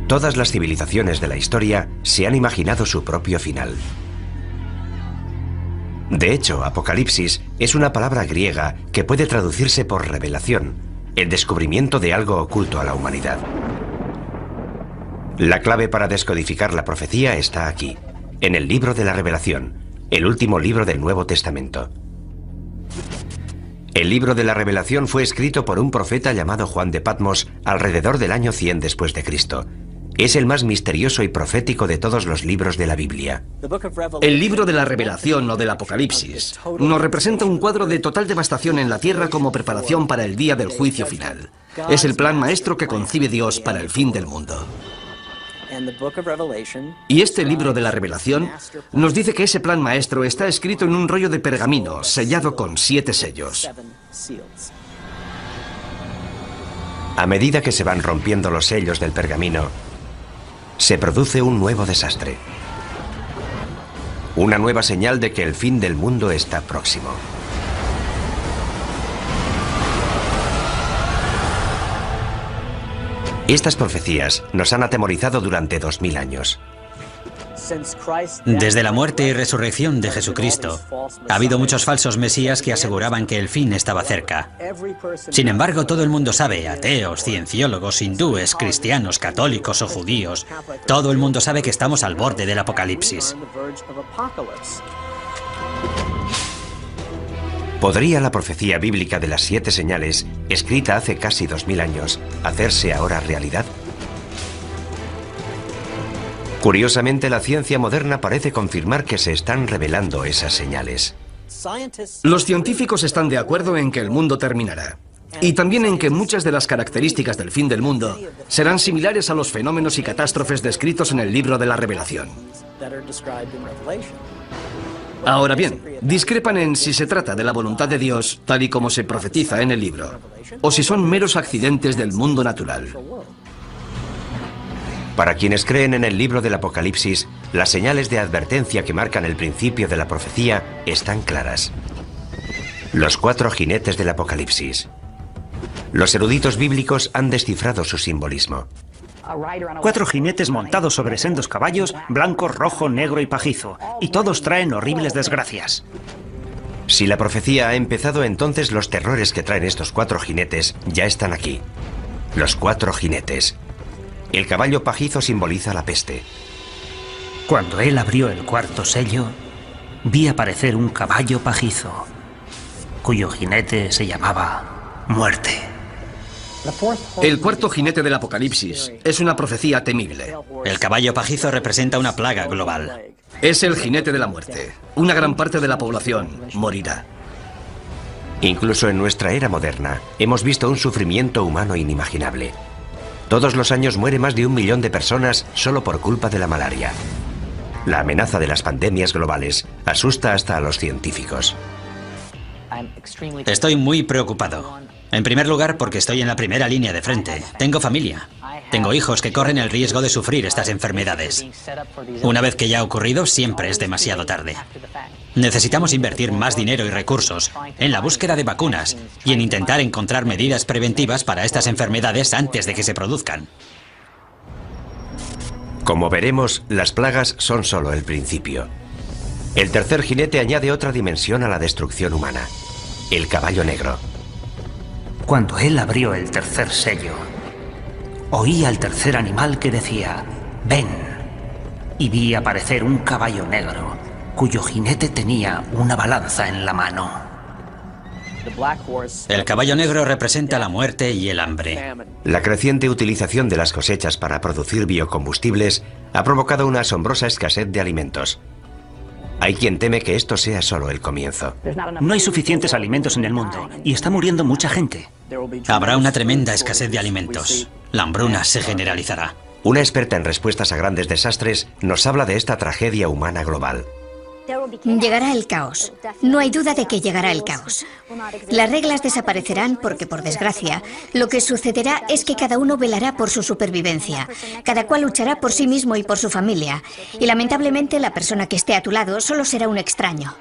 Todas las civilizaciones de la historia se han imaginado su propio final. De hecho, Apocalipsis es una palabra griega que puede traducirse por revelación, el descubrimiento de algo oculto a la humanidad. La clave para descodificar la profecía está aquí, en el libro de la Revelación, el último libro del Nuevo Testamento. El libro de la Revelación fue escrito por un profeta llamado Juan de Patmos alrededor del año 100 después de Cristo. Es el más misterioso y profético de todos los libros de la Biblia. El libro de la Revelación o del Apocalipsis nos representa un cuadro de total devastación en la tierra como preparación para el día del juicio final. Es el plan maestro que concibe Dios para el fin del mundo. Y este libro de la Revelación nos dice que ese plan maestro está escrito en un rollo de pergamino sellado con 7 sellos. A medida que se van rompiendo los sellos del pergamino, se produce un nuevo desastre. Una nueva señal de que el fin del mundo está próximo. Estas profecías nos han atemorizado durante 2000 años. Desde la muerte y resurrección de Jesucristo, ha habido muchos falsos mesías que aseguraban que el fin estaba cerca. Sin embargo, todo el mundo sabe, ateos, cienciólogos, hindúes, cristianos, católicos o judíos, todo el mundo sabe que estamos al borde del apocalipsis. ¿Podría la profecía bíblica de las 7 señales, escrita hace casi 2000 años, hacerse ahora realidad? Curiosamente, la ciencia moderna parece confirmar que se están revelando esas señales. Los científicos están de acuerdo en que el mundo terminará. Y también en que muchas de las características del fin del mundo serán similares a los fenómenos y catástrofes descritos en el libro de la Revelación. Ahora bien, discrepan en si se trata de la voluntad de Dios, tal y como se profetiza en el libro, o si son meros accidentes del mundo natural. Para quienes creen en el libro del Apocalipsis, las señales de advertencia que marcan el principio de la profecía están claras. Los 4 jinetes del Apocalipsis. Los eruditos bíblicos han descifrado su simbolismo. 4 jinetes montados sobre sendos caballos, blanco, rojo, negro y pajizo, y todos traen horribles desgracias. Si la profecía ha empezado, entonces los terrores que traen estos 4 jinetes ya están aquí. Los 4 jinetes. El caballo pajizo simboliza la peste. Cuando él abrió el 4º sello, vi aparecer un caballo pajizo, cuyo jinete se llamaba Muerte. El 4º jinete del Apocalipsis es una profecía temible. El caballo pajizo representa una plaga global. Es el jinete de la muerte. Una gran parte de la población morirá. Incluso en nuestra era moderna, hemos visto un sufrimiento humano inimaginable. Todos los años muere más de 1 millón de personas solo por culpa de la malaria. La amenaza de las pandemias globales asusta hasta a los científicos. Estoy muy preocupado. En primer lugar, porque estoy en la primera línea de frente. Tengo familia. Tengo hijos que corren el riesgo de sufrir estas enfermedades. Una vez que ya ha ocurrido, siempre es demasiado tarde. Necesitamos invertir más dinero y recursos en la búsqueda de vacunas y en intentar encontrar medidas preventivas para estas enfermedades antes de que se produzcan. Como veremos, las plagas son solo el principio. El 3er jinete añade otra dimensión a la destrucción humana. El caballo negro. Cuando él abrió el 3er sello, oí al 3er animal que decía, «Ven», y vi aparecer un caballo negro, cuyo jinete tenía una balanza en la mano. El caballo negro representa la muerte y el hambre. La creciente utilización de las cosechas para producir biocombustibles ha provocado una asombrosa escasez de alimentos. Hay quien teme que esto sea solo el comienzo. No hay suficientes alimentos en el mundo y está muriendo mucha gente. Habrá una tremenda escasez de alimentos. La hambruna se generalizará. Una experta en respuestas a grandes desastres nos habla de esta tragedia humana global. Llegará el caos. No hay duda de que llegará el caos. Las reglas desaparecerán porque, por desgracia, lo que sucederá es que cada uno velará por su supervivencia. Cada cual luchará por sí mismo y por su familia. Y lamentablemente la persona que esté a tu lado solo será un extraño.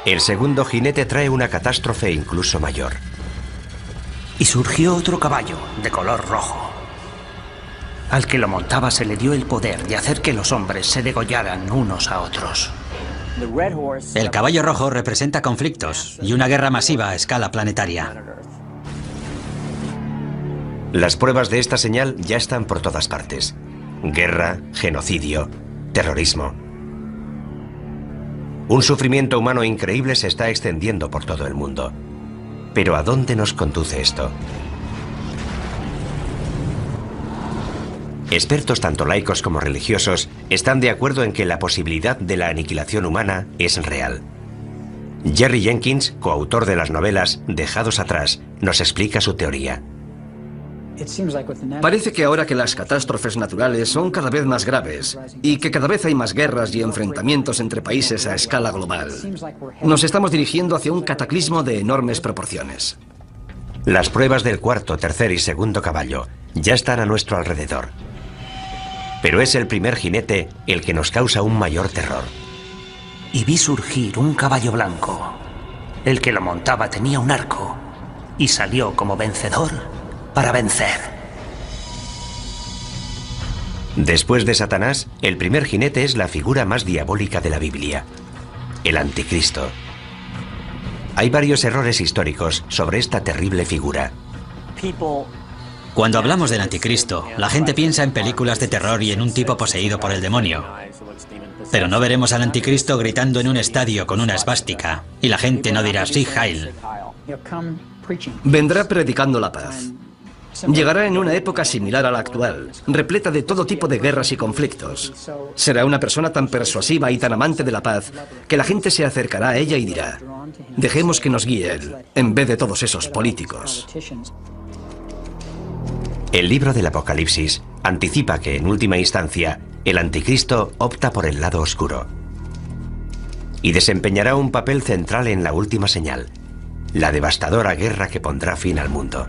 El 2º jinete trae una catástrofe incluso mayor. Y surgió otro caballo de color rojo. Al que lo montaba se le dio el poder de hacer que los hombres se degollaran unos a otros. El caballo rojo representa conflictos y una guerra masiva a escala planetaria. Las pruebas de esta señal ya están por todas partes. Guerra, genocidio, terrorismo. Un sufrimiento humano increíble se está extendiendo por todo el mundo. Pero ¿a dónde nos conduce esto? Expertos tanto laicos como religiosos están de acuerdo en que la posibilidad de la aniquilación humana es real. Jerry Jenkins, coautor de las novelas Dejados atrás, nos explica su teoría. Parece que ahora que las catástrofes naturales son cada vez más graves y que cada vez hay más guerras y enfrentamientos entre países a escala global, nos estamos dirigiendo hacia un cataclismo de enormes proporciones. Las pruebas del cuarto, tercer y segundo caballo ya están a nuestro alrededor. Pero es el primer jinete el que nos causa un mayor terror. Y vi surgir un caballo blanco. El que lo montaba tenía un arco y salió como vencedor para vencer. Después de Satanás, el primer jinete es la figura más diabólica de la Biblia, el Anticristo. Hay varios errores históricos sobre esta terrible figura. Cuando hablamos del anticristo, la gente piensa en películas de terror y en un tipo poseído por el demonio. Pero no veremos al anticristo gritando en un estadio con una esvástica, y la gente no dirá "Sí, Heil". Vendrá predicando la paz. Llegará en una época similar a la actual, repleta de todo tipo de guerras y conflictos. Será una persona tan persuasiva y tan amante de la paz que la gente se acercará a ella y dirá: dejemos que nos guíe él, en vez de todos esos políticos. El libro del Apocalipsis anticipa que, en última instancia, el anticristo opta por el lado oscuro y desempeñará un papel central en la última señal, la devastadora guerra que pondrá fin al mundo.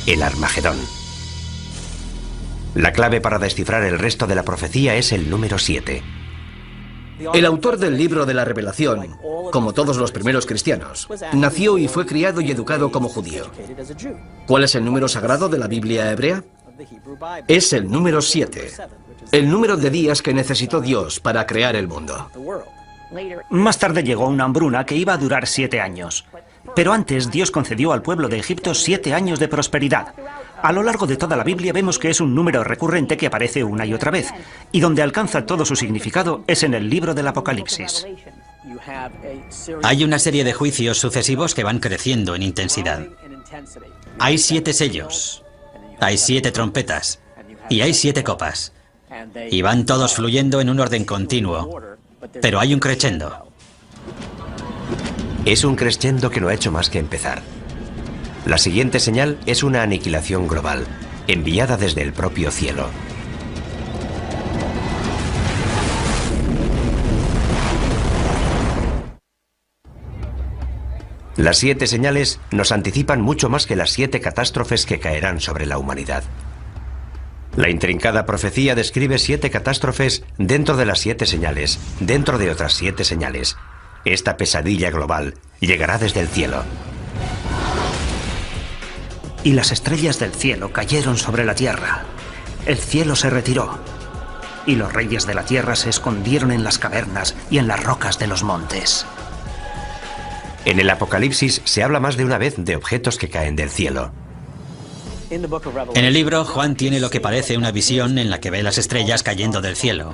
El Armagedón. La clave para descifrar el resto de la profecía es el número 7. El autor del libro de la Revelación, como todos los primeros cristianos, nació y fue criado y educado como judío. ¿Cuál es el número sagrado de la Biblia hebrea? Es el número 7, el número de días que necesitó Dios para crear el mundo. Más tarde llegó una hambruna que iba a durar 7 años. Pero antes Dios concedió al pueblo de Egipto 7 años de prosperidad. A lo largo de toda la Biblia vemos que es un número recurrente que aparece una y otra vez, y donde alcanza todo su significado es en el libro del Apocalipsis. Hay una serie de juicios sucesivos que van creciendo en intensidad. Hay 7 sellos, hay 7 trompetas y hay 7 copas. Y van todos fluyendo en un orden continuo, pero hay un crescendo. Es un crescendo que no ha hecho más que empezar. La siguiente señal es una aniquilación global, enviada desde el propio cielo. Las 7 señales nos anticipan mucho más que las 7 catástrofes que caerán sobre la humanidad. La intrincada profecía describe 7 catástrofes dentro de las 7 señales, dentro de otras 7 señales. Esta pesadilla global llegará desde el cielo. Y las estrellas del cielo cayeron sobre la tierra. El cielo se retiró. Y los reyes de la tierra se escondieron en las cavernas y en las rocas de los montes. En el Apocalipsis se habla más de una vez de objetos que caen del cielo. En el libro, Juan tiene lo que parece una visión en la que ve las estrellas cayendo del cielo.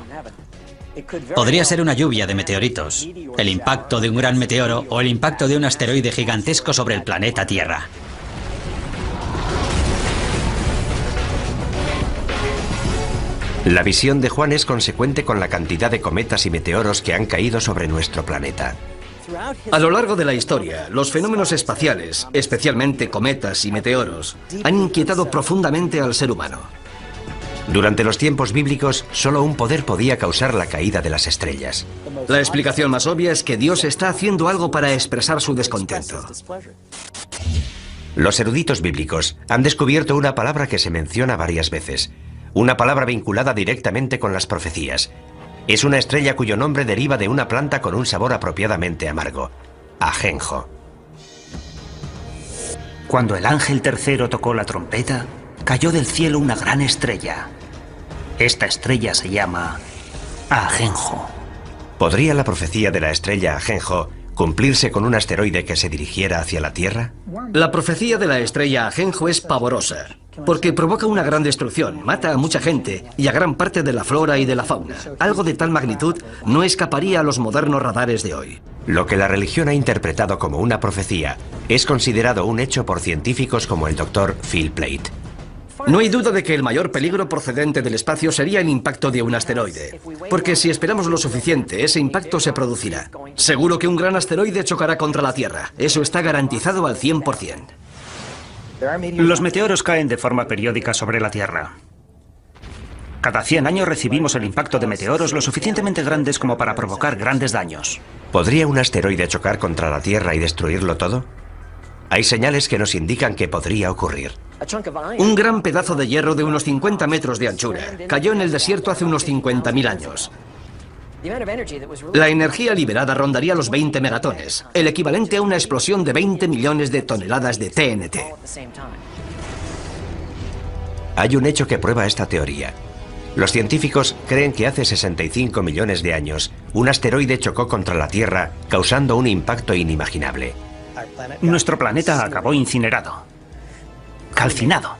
Podría ser una lluvia de meteoritos, el impacto de un gran meteoro o el impacto de un asteroide gigantesco sobre el planeta Tierra. La visión de Juan es consecuente con la cantidad de cometas y meteoros que han caído sobre nuestro planeta. A lo largo de la historia, los fenómenos espaciales, especialmente cometas y meteoros, han inquietado profundamente al ser humano. Durante los tiempos bíblicos, solo un poder podía causar la caída de las estrellas. La explicación más obvia es que Dios está haciendo algo para expresar su descontento. Los eruditos bíblicos han descubierto una palabra que se menciona varias veces, una palabra vinculada directamente con las profecías. Es una estrella cuyo nombre deriva de una planta con un sabor apropiadamente amargo, ajenjo. Cuando el ángel tercero tocó la trompeta, cayó del cielo una gran estrella. Esta estrella se llama Ajenjo. ¿Podría la profecía de la estrella Ajenjo cumplirse con un asteroide que se dirigiera hacia la Tierra? La profecía de la estrella Ajenjo es pavorosa, porque provoca una gran destrucción, mata a mucha gente y a gran parte de la flora y de la fauna. Algo de tal magnitud no escaparía a los modernos radares de hoy. Lo que la religión ha interpretado como una profecía es considerado un hecho por científicos como el Dr. Phil Plait. No hay duda de que el mayor peligro procedente del espacio sería el impacto de un asteroide, porque si esperamos lo suficiente, ese impacto se producirá. Seguro que un gran asteroide chocará contra la Tierra. Eso está garantizado al 100%. Los meteoros caen de forma periódica sobre la Tierra. Cada 100 años recibimos el impacto de meteoros lo suficientemente grandes como para provocar grandes daños. ¿Podría un asteroide chocar contra la Tierra y destruirlo todo? Hay señales que nos indican que podría ocurrir. Un gran pedazo de hierro de unos 50 metros de anchura cayó en el desierto hace unos 50.000 años. La energía liberada rondaría los 20 megatones, el equivalente a una explosión de 20 millones de toneladas de TNT. Hay un hecho que prueba esta teoría. Los científicos creen que hace 65 millones de años, un asteroide chocó contra la Tierra, causando un impacto inimaginable. Nuestro planeta acabó incinerado, calcinado.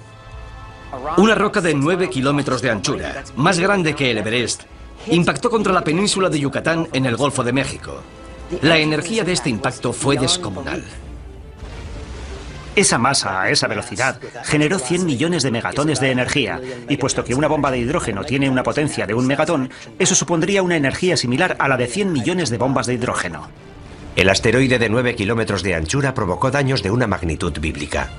Una roca de 9 kilómetros de anchura, más grande que el Everest, impactó contra la península de Yucatán en el Golfo de México. La energía de este impacto fue descomunal. Esa masa, a esa velocidad, generó 100 millones de megatones de energía, y puesto que una bomba de hidrógeno tiene una potencia de 1 megatón, eso supondría una energía similar a la de 100 millones de bombas de hidrógeno. El asteroide de 9 kilómetros de anchura provocó daños de una magnitud bíblica.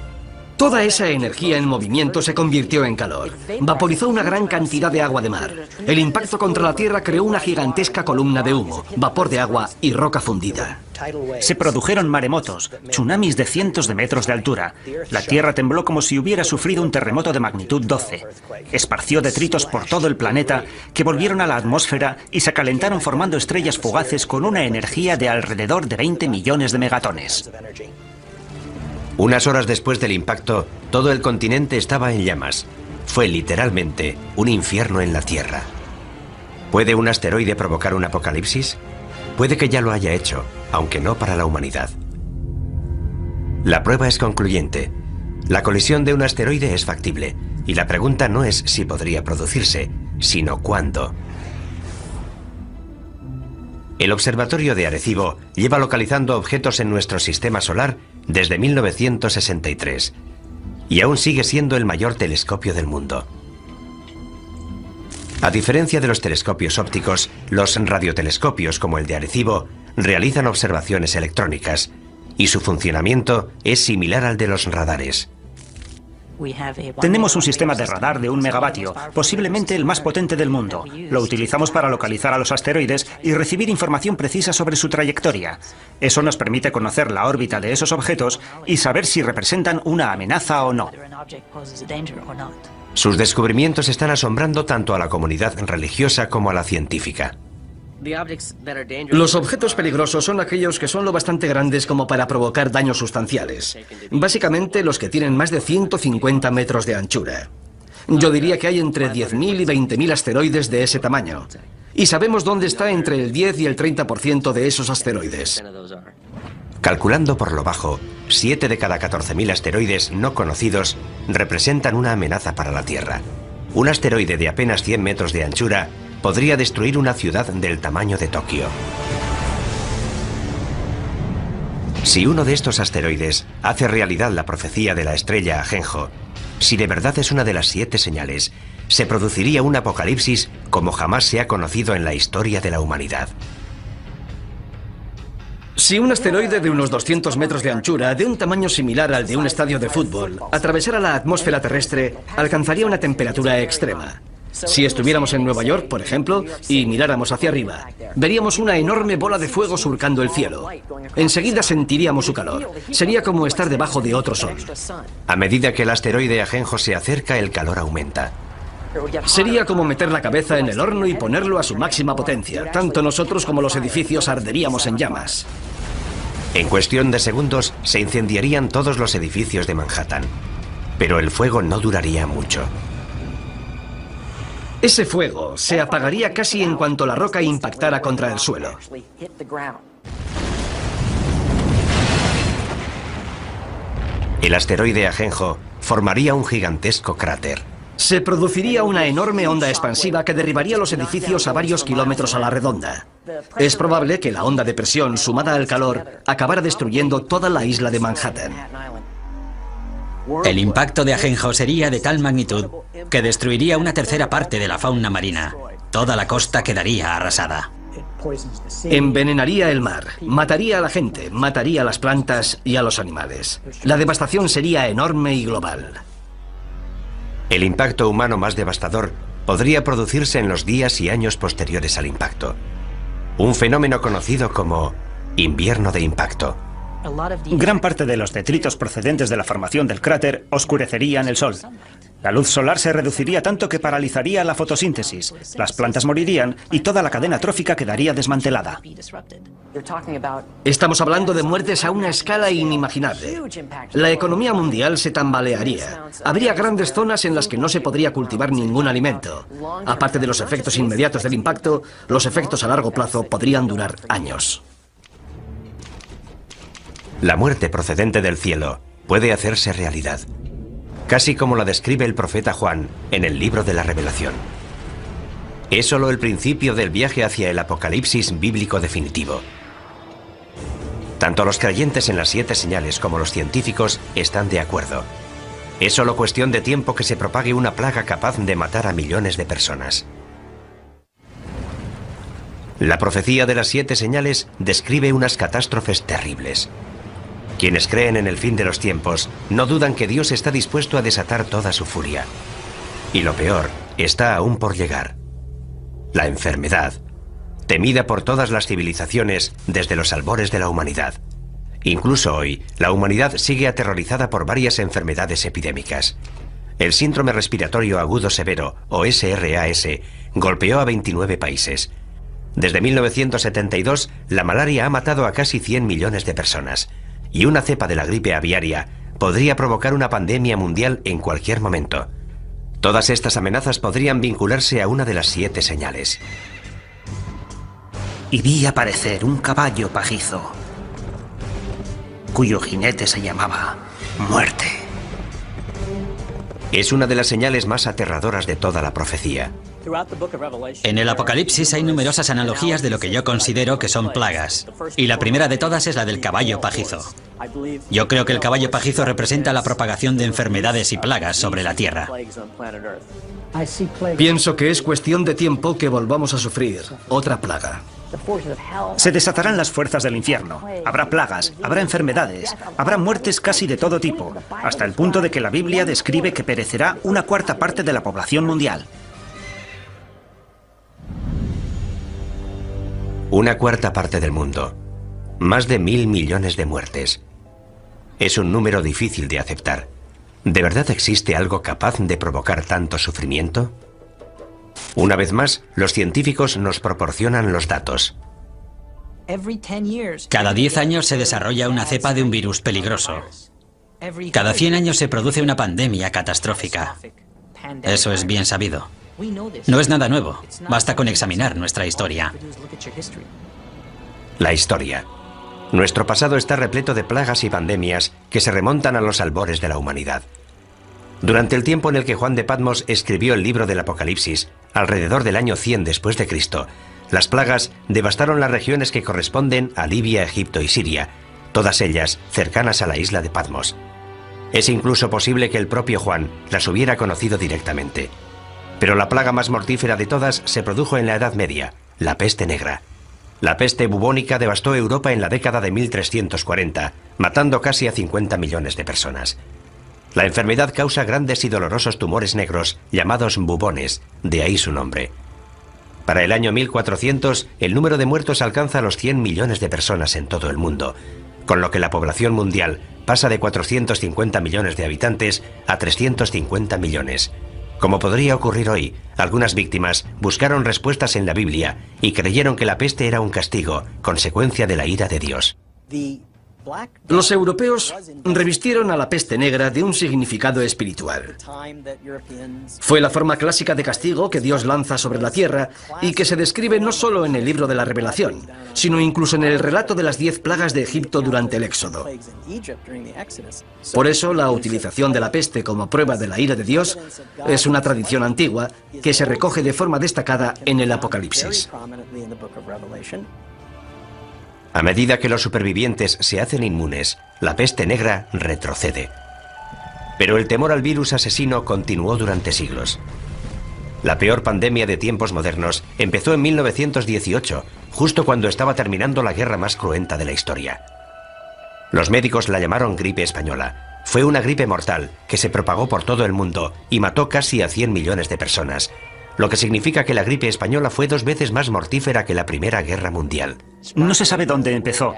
Toda esa energía en movimiento se convirtió en calor. Vaporizó una gran cantidad de agua de mar. El impacto contra la Tierra creó una gigantesca columna de humo, vapor de agua y roca fundida. Se produjeron maremotos, tsunamis de cientos de metros de altura. La Tierra tembló como si hubiera sufrido un terremoto de magnitud 12. Esparció detritos por todo el planeta que volvieron a la atmósfera y se calentaron formando estrellas fugaces con una energía de alrededor de 20 millones de megatones. Unas horas después del impacto, todo el continente estaba en llamas. Fue literalmente un infierno en la Tierra. ¿Puede un asteroide provocar un apocalipsis? Puede que ya lo haya hecho, aunque no para la humanidad. La prueba es concluyente. La colisión de un asteroide es factible, y la pregunta no es si podría producirse, sino cuándo. El Observatorio de Arecibo lleva localizando objetos en nuestro sistema solar desde 1963 y aún sigue siendo el mayor telescopio del mundo. A diferencia de los telescopios ópticos, los radiotelescopios como el de Arecibo realizan observaciones electrónicas y su funcionamiento es similar al de los radares. Tenemos un sistema de radar de 1 megavatio, posiblemente el más potente del mundo. Lo utilizamos para localizar a los asteroides y recibir información precisa sobre su trayectoria. Eso nos permite conocer la órbita de esos objetos y saber si representan una amenaza o no. Sus descubrimientos están asombrando tanto a la comunidad religiosa como a la científica. Los objetos peligrosos son aquellos que son lo bastante grandes como para provocar daños sustanciales. Básicamente los que tienen más de 150 metros de anchura. Yo diría que hay entre 10.000 y 20.000 asteroides de ese tamaño. Y sabemos dónde está entre el 10 y el 30% de esos asteroides. Calculando por lo bajo, 7 de cada 14.000 asteroides no conocidos representan una amenaza para la Tierra. Un asteroide de apenas 100 metros de anchura podría destruir una ciudad del tamaño de Tokio. Si uno de estos asteroides hace realidad la profecía de la estrella Ajenjo, si de verdad es una de las 7 señales, se produciría un apocalipsis como jamás se ha conocido en la historia de la humanidad. Si un asteroide de unos 200 metros de anchura, de un tamaño similar al de un estadio de fútbol, atravesara la atmósfera terrestre, alcanzaría una temperatura extrema. Si estuviéramos en Nueva York, por ejemplo, y miráramos hacia arriba, veríamos una enorme bola de fuego surcando el cielo. Enseguida sentiríamos su calor. Sería como estar debajo de otro sol. A medida que el asteroide Ajenjo se acerca, el calor aumenta. Sería como meter la cabeza en el horno y ponerlo a su máxima potencia. Tanto nosotros como los edificios arderíamos en llamas. En cuestión de segundos, se incendiarían todos los edificios de Manhattan. Pero el fuego no duraría mucho. Ese fuego se apagaría casi en cuanto la roca impactara contra el suelo. El asteroide Ajenjo formaría un gigantesco cráter. Se produciría una enorme onda expansiva que derribaría los edificios a varios kilómetros a la redonda. Es probable que la onda de presión sumada al calor acabara destruyendo toda la isla de Manhattan. El impacto de Ajenjo sería de tal magnitud que destruiría una tercera parte de la fauna marina. Toda la costa quedaría arrasada. Envenenaría el mar, mataría a la gente, mataría a las plantas y a los animales. La devastación sería enorme y global. El impacto humano más devastador podría producirse en los días y años posteriores al impacto. Un fenómeno conocido como invierno de impacto. Gran parte de los detritos procedentes de la formación del cráter oscurecerían el sol. La luz solar se reduciría tanto que paralizaría la fotosíntesis, las plantas morirían y toda la cadena trófica quedaría desmantelada. Estamos hablando de muertes a una escala inimaginable. La economía mundial se tambalearía. Habría grandes zonas en las que no se podría cultivar ningún alimento. Aparte de los efectos inmediatos del impacto, los efectos a largo plazo podrían durar años. La muerte procedente del cielo puede hacerse realidad, casi como la describe el profeta Juan en el libro de la Revelación. Es solo el principio del viaje hacia el apocalipsis bíblico definitivo. Tanto los creyentes en las 7 señales como los científicos están de acuerdo. Es solo cuestión de tiempo que se propague una plaga capaz de matar a millones de personas. La profecía de las 7 señales describe unas catástrofes terribles. Quienes creen en el fin de los tiempos no dudan que Dios está dispuesto a desatar toda su furia. Y lo peor está aún por llegar. La enfermedad, temida por todas las civilizaciones desde los albores de la humanidad. Incluso hoy, la humanidad sigue aterrorizada por varias enfermedades epidémicas. El síndrome respiratorio agudo severo, o SRAS, golpeó a 29 países. Desde 1972, la malaria ha matado a casi 100 millones de personas. Y una cepa de la gripe aviaria podría provocar una pandemia mundial en cualquier momento. Todas estas amenazas podrían vincularse a una de las 7 señales. Y vi aparecer un caballo pajizo, cuyo jinete se llamaba Muerte. Es una de las señales más aterradoras de toda la profecía. En el Apocalipsis hay numerosas analogías de lo que yo considero que son plagas. Y la primera de todas es la del caballo pajizo. Yo creo que el caballo pajizo representa la propagación de enfermedades y plagas sobre la Tierra. Pienso que es cuestión de tiempo que volvamos a sufrir otra plaga. Se desatarán las fuerzas del infierno. Habrá plagas, habrá enfermedades, habrá muertes casi de todo tipo, hasta el punto de que la Biblia describe que perecerá una cuarta parte de la población mundial. Una cuarta parte del mundo. Más de 1.000 millones de muertes. Es un número difícil de aceptar. ¿De verdad existe algo capaz de provocar tanto sufrimiento? Una vez más, los científicos nos proporcionan los datos. Cada 10 años se desarrolla una cepa de un virus peligroso. Cada 100 años se produce una pandemia catastrófica. Eso es bien sabido. No es nada nuevo. Basta con examinar nuestra historia. La historia. Nuestro pasado está repleto de plagas y pandemias que se remontan a los albores de la humanidad. Durante el tiempo en el que Juan de Patmos escribió el libro del Apocalipsis, alrededor del año 100 después de Cristo, las plagas devastaron las regiones que corresponden a Libia, Egipto y Siria, todas ellas cercanas a la isla de Patmos. Es incluso posible que el propio Juan las hubiera conocido directamente. Pero la plaga más mortífera de todas se produjo en la Edad Media, la peste negra. La peste bubónica devastó Europa en la década de 1340, matando casi a 50 millones de personas. La enfermedad causa grandes y dolorosos tumores negros llamados bubones, de ahí su nombre. Para el año 1400, el número de muertos alcanza los 100 millones de personas en todo el mundo, con lo que la población mundial pasa de 450 millones de habitantes a 350 millones. Como podría ocurrir hoy, algunas víctimas buscaron respuestas en la Biblia y creyeron que la peste era un castigo, consecuencia de la ira de Dios. Los europeos revistieron a la peste negra de un significado espiritual. Fue la forma clásica de castigo que Dios lanza sobre la tierra y que se describe no solo en el libro de la Revelación, sino incluso en el relato de las 10 plagas de Egipto durante el Éxodo. Por eso, la utilización de la peste como prueba de la ira de Dios es una tradición antigua que se recoge de forma destacada en el Apocalipsis. A medida que los supervivientes se hacen inmunes, la peste negra retrocede. Pero el temor al virus asesino continuó durante siglos. La peor pandemia de tiempos modernos empezó en 1918, justo cuando estaba terminando la guerra más cruenta de la historia. Los médicos la llamaron gripe española. Fue una gripe mortal que se propagó por todo el mundo y mató casi a 100 millones de personas, lo que significa que la gripe española fue 2 veces más mortífera que la Primera Guerra Mundial. No se sabe dónde empezó,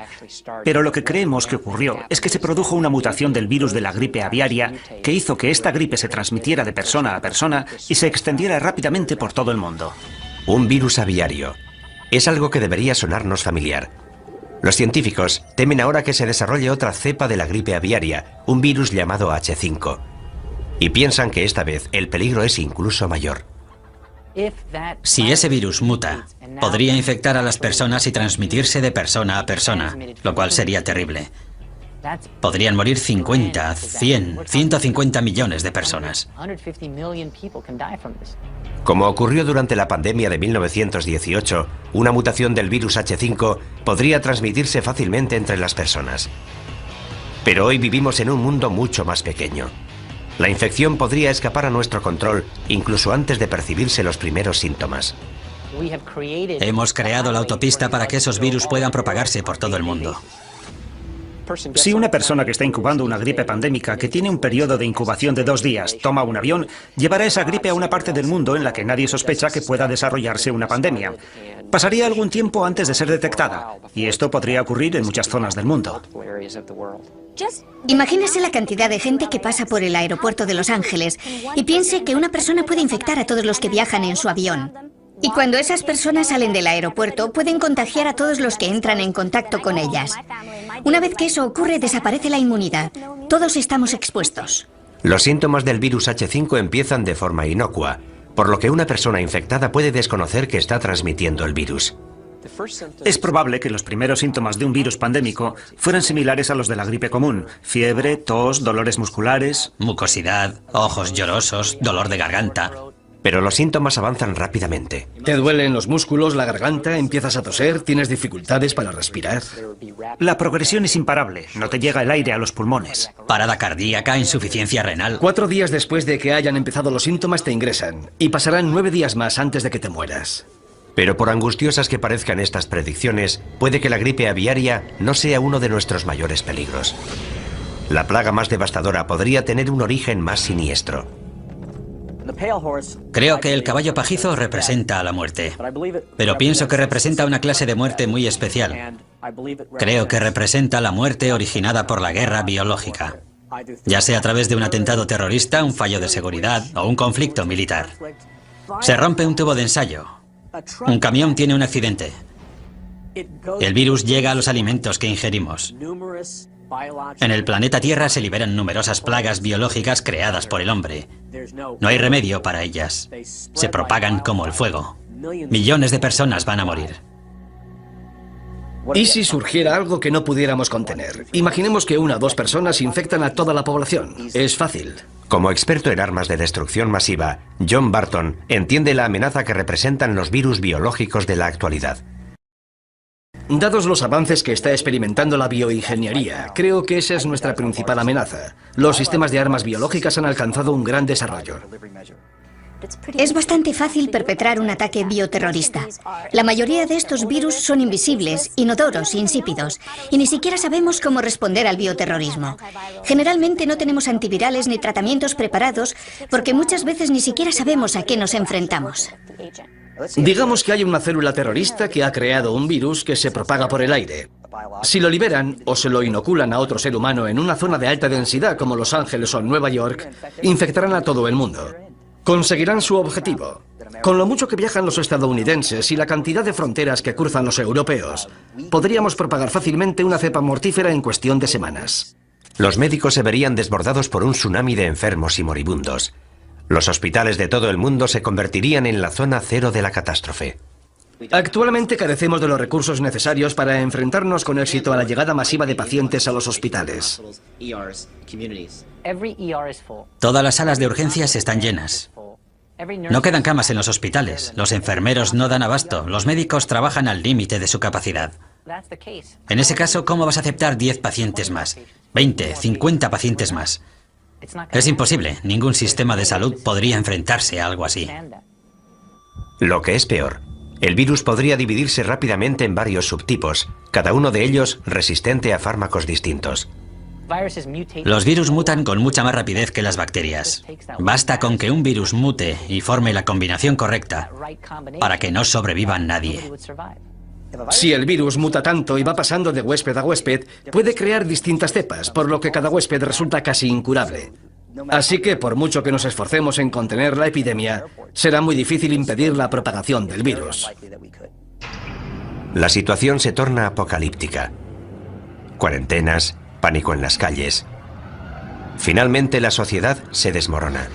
pero lo que creemos que ocurrió es que se produjo una mutación del virus de la gripe aviaria que hizo que esta gripe se transmitiera de persona a persona y se extendiera rápidamente por todo el mundo. Un virus aviario. Es algo que debería sonarnos familiar. Los científicos temen ahora que se desarrolle otra cepa de la gripe aviaria, un virus llamado H5. Y piensan que esta vez el peligro es incluso mayor. Si ese virus muta, podría infectar a las personas y transmitirse de persona a persona, lo cual sería terrible. Podrían morir 50, 100, 150 millones de personas. Como ocurrió durante la pandemia de 1918, una mutación del virus H5 podría transmitirse fácilmente entre las personas. Pero hoy vivimos en un mundo mucho más pequeño. La infección podría escapar a nuestro control incluso antes de percibirse los primeros síntomas. Hemos creado la autopista para que esos virus puedan propagarse por todo el mundo. Si una persona que está incubando una gripe pandémica que tiene un periodo de incubación de 2 días toma un avión, llevará esa gripe a una parte del mundo en la que nadie sospecha que pueda desarrollarse una pandemia. Pasaría algún tiempo antes de ser detectada, y esto podría ocurrir en muchas zonas del mundo. Imagínese la cantidad de gente que pasa por el aeropuerto de Los Ángeles y piense que una persona puede infectar a todos los que viajan en su avión. Y cuando esas personas salen del aeropuerto, pueden contagiar a todos los que entran en contacto con ellas. Una vez que eso ocurre, desaparece la inmunidad. Todos estamos expuestos. Los síntomas del virus H5 empiezan de forma inocua, por lo que una persona infectada puede desconocer que está transmitiendo el virus. Es probable que los primeros síntomas de un virus pandémico fueran similares a los de la gripe común: fiebre, tos, dolores musculares, Mucosidad, ojos llorosos, dolor de garganta. Pero los síntomas avanzan rápidamente. Te duelen los músculos, la garganta, empiezas a toser, tienes dificultades para respirar. La progresión es imparable, no te llega el aire a los pulmones. Parada cardíaca, insuficiencia renal. 4 días después de que hayan empezado los síntomas te ingresan y pasarán 9 días más antes de que te mueras. Pero por angustiosas que parezcan estas predicciones, puede que la gripe aviaria no sea uno de nuestros mayores peligros. La plaga más devastadora podría tener un origen más siniestro. Creo que el caballo pajizo representa a la muerte, pero pienso que representa una clase de muerte muy especial. Creo que representa la muerte originada por la guerra biológica, ya sea a través de un atentado terrorista, un fallo de seguridad o un conflicto militar. Se rompe un tubo de ensayo. Un camión tiene un accidente. El virus llega a los alimentos que ingerimos. En el planeta Tierra se liberan numerosas plagas biológicas creadas por el hombre. No hay remedio para ellas. Se propagan como el fuego. Millones de personas van a morir. ¿Y si surgiera algo que no pudiéramos contener? Imaginemos que 1 o 2 personas infectan a toda la población. Es fácil. Como experto en armas de destrucción masiva, John Barton entiende la amenaza que representan los virus biológicos de la actualidad. Dados los avances que está experimentando la bioingeniería, creo que esa es nuestra principal amenaza. Los sistemas de armas biológicas han alcanzado un gran desarrollo. Es bastante fácil perpetrar un ataque bioterrorista. La mayoría de estos virus son invisibles, inodoros, insípidos, y ni siquiera sabemos cómo responder al bioterrorismo. Generalmente no tenemos antivirales ni tratamientos preparados porque muchas veces ni siquiera sabemos a qué nos enfrentamos. Digamos que hay una célula terrorista que ha creado un virus que se propaga por el aire. Si lo liberan o se lo inoculan a otro ser humano en una zona de alta densidad como Los Ángeles o Nueva York, infectarán a todo el mundo. Conseguirán su objetivo, Con lo mucho que viajan los estadounidenses y la cantidad de fronteras que cruzan los europeos, podríamos propagar fácilmente una cepa mortífera en cuestión de semanas. Los médicos se verían desbordados por un tsunami de enfermos y moribundos. Los hospitales de todo el mundo se convertirían en la zona cero de la catástrofe. Actualmente carecemos de los recursos necesarios para enfrentarnos con éxito a la llegada masiva de pacientes a los hospitales. Todas las salas de urgencias están llenas. No quedan camas en los hospitales. Los enfermeros no dan abasto. Los médicos trabajan al límite de su capacidad. En ese caso, ¿cómo vas a aceptar 10 pacientes más? 20, 50 pacientes más. Es imposible. Ningún sistema de salud podría enfrentarse a algo así. Lo que es peor, el virus podría dividirse rápidamente en varios subtipos, cada uno de ellos resistente a fármacos distintos. Los virus mutan con mucha más rapidez que las bacterias. Basta con que un virus mute y forme la combinación correcta para que no sobreviva nadie. Si el virus muta tanto y va pasando de huésped a huésped, puede crear distintas cepas, por lo que cada huésped resulta casi incurable. Así que, por mucho que nos esforcemos en contener la epidemia, será muy difícil impedir la propagación del virus. La situación se torna apocalíptica. Cuarentenas, pánico en las calles. Finalmente, la sociedad se desmorona.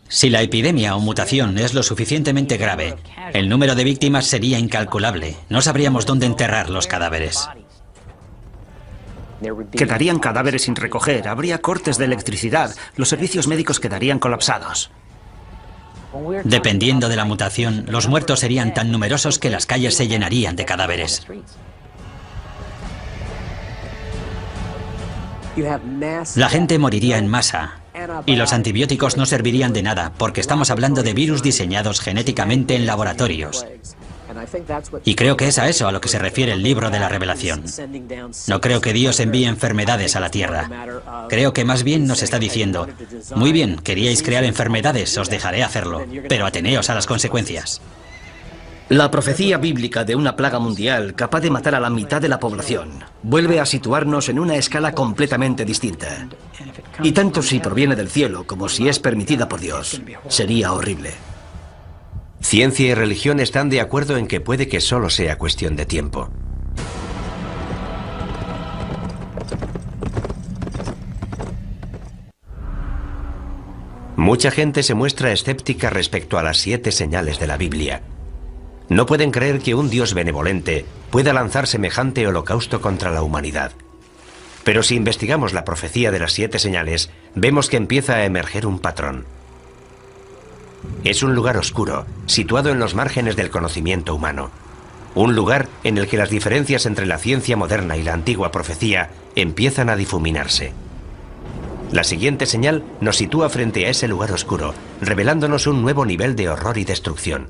Si la epidemia o mutación es lo suficientemente grave, el número de víctimas sería incalculable. No sabríamos dónde enterrar los cadáveres. Quedarían cadáveres sin recoger, habría cortes de electricidad, los servicios médicos quedarían colapsados. Dependiendo de la mutación, los muertos serían tan numerosos que las calles se llenarían de cadáveres. La gente moriría en masa. Y los antibióticos no servirían de nada, porque estamos hablando de virus diseñados genéticamente en laboratorios. Y creo que es a eso a lo que se refiere el libro de la Revelación. No creo que Dios envíe enfermedades a la tierra. Creo que más bien nos está diciendo: muy bien, queríais crear enfermedades, os dejaré hacerlo, pero ateneos a las consecuencias. La profecía bíblica de una plaga mundial capaz de matar a la mitad de la población vuelve a situarnos en una escala completamente distinta. Y tanto si proviene del cielo como si es permitida por Dios, sería horrible. Ciencia y religión están de acuerdo en que puede que solo sea cuestión de tiempo. Mucha gente se muestra escéptica respecto a las 7 señales de la Biblia. No pueden creer que un Dios benevolente pueda lanzar semejante holocausto contra la humanidad. Pero si investigamos la profecía de las 7 señales, vemos que empieza a emerger un patrón. Es un lugar oscuro, situado en los márgenes del conocimiento humano. Un lugar en el que las diferencias entre la ciencia moderna y la antigua profecía empiezan a difuminarse. La siguiente señal nos sitúa frente a ese lugar oscuro, revelándonos un nuevo nivel de horror y destrucción.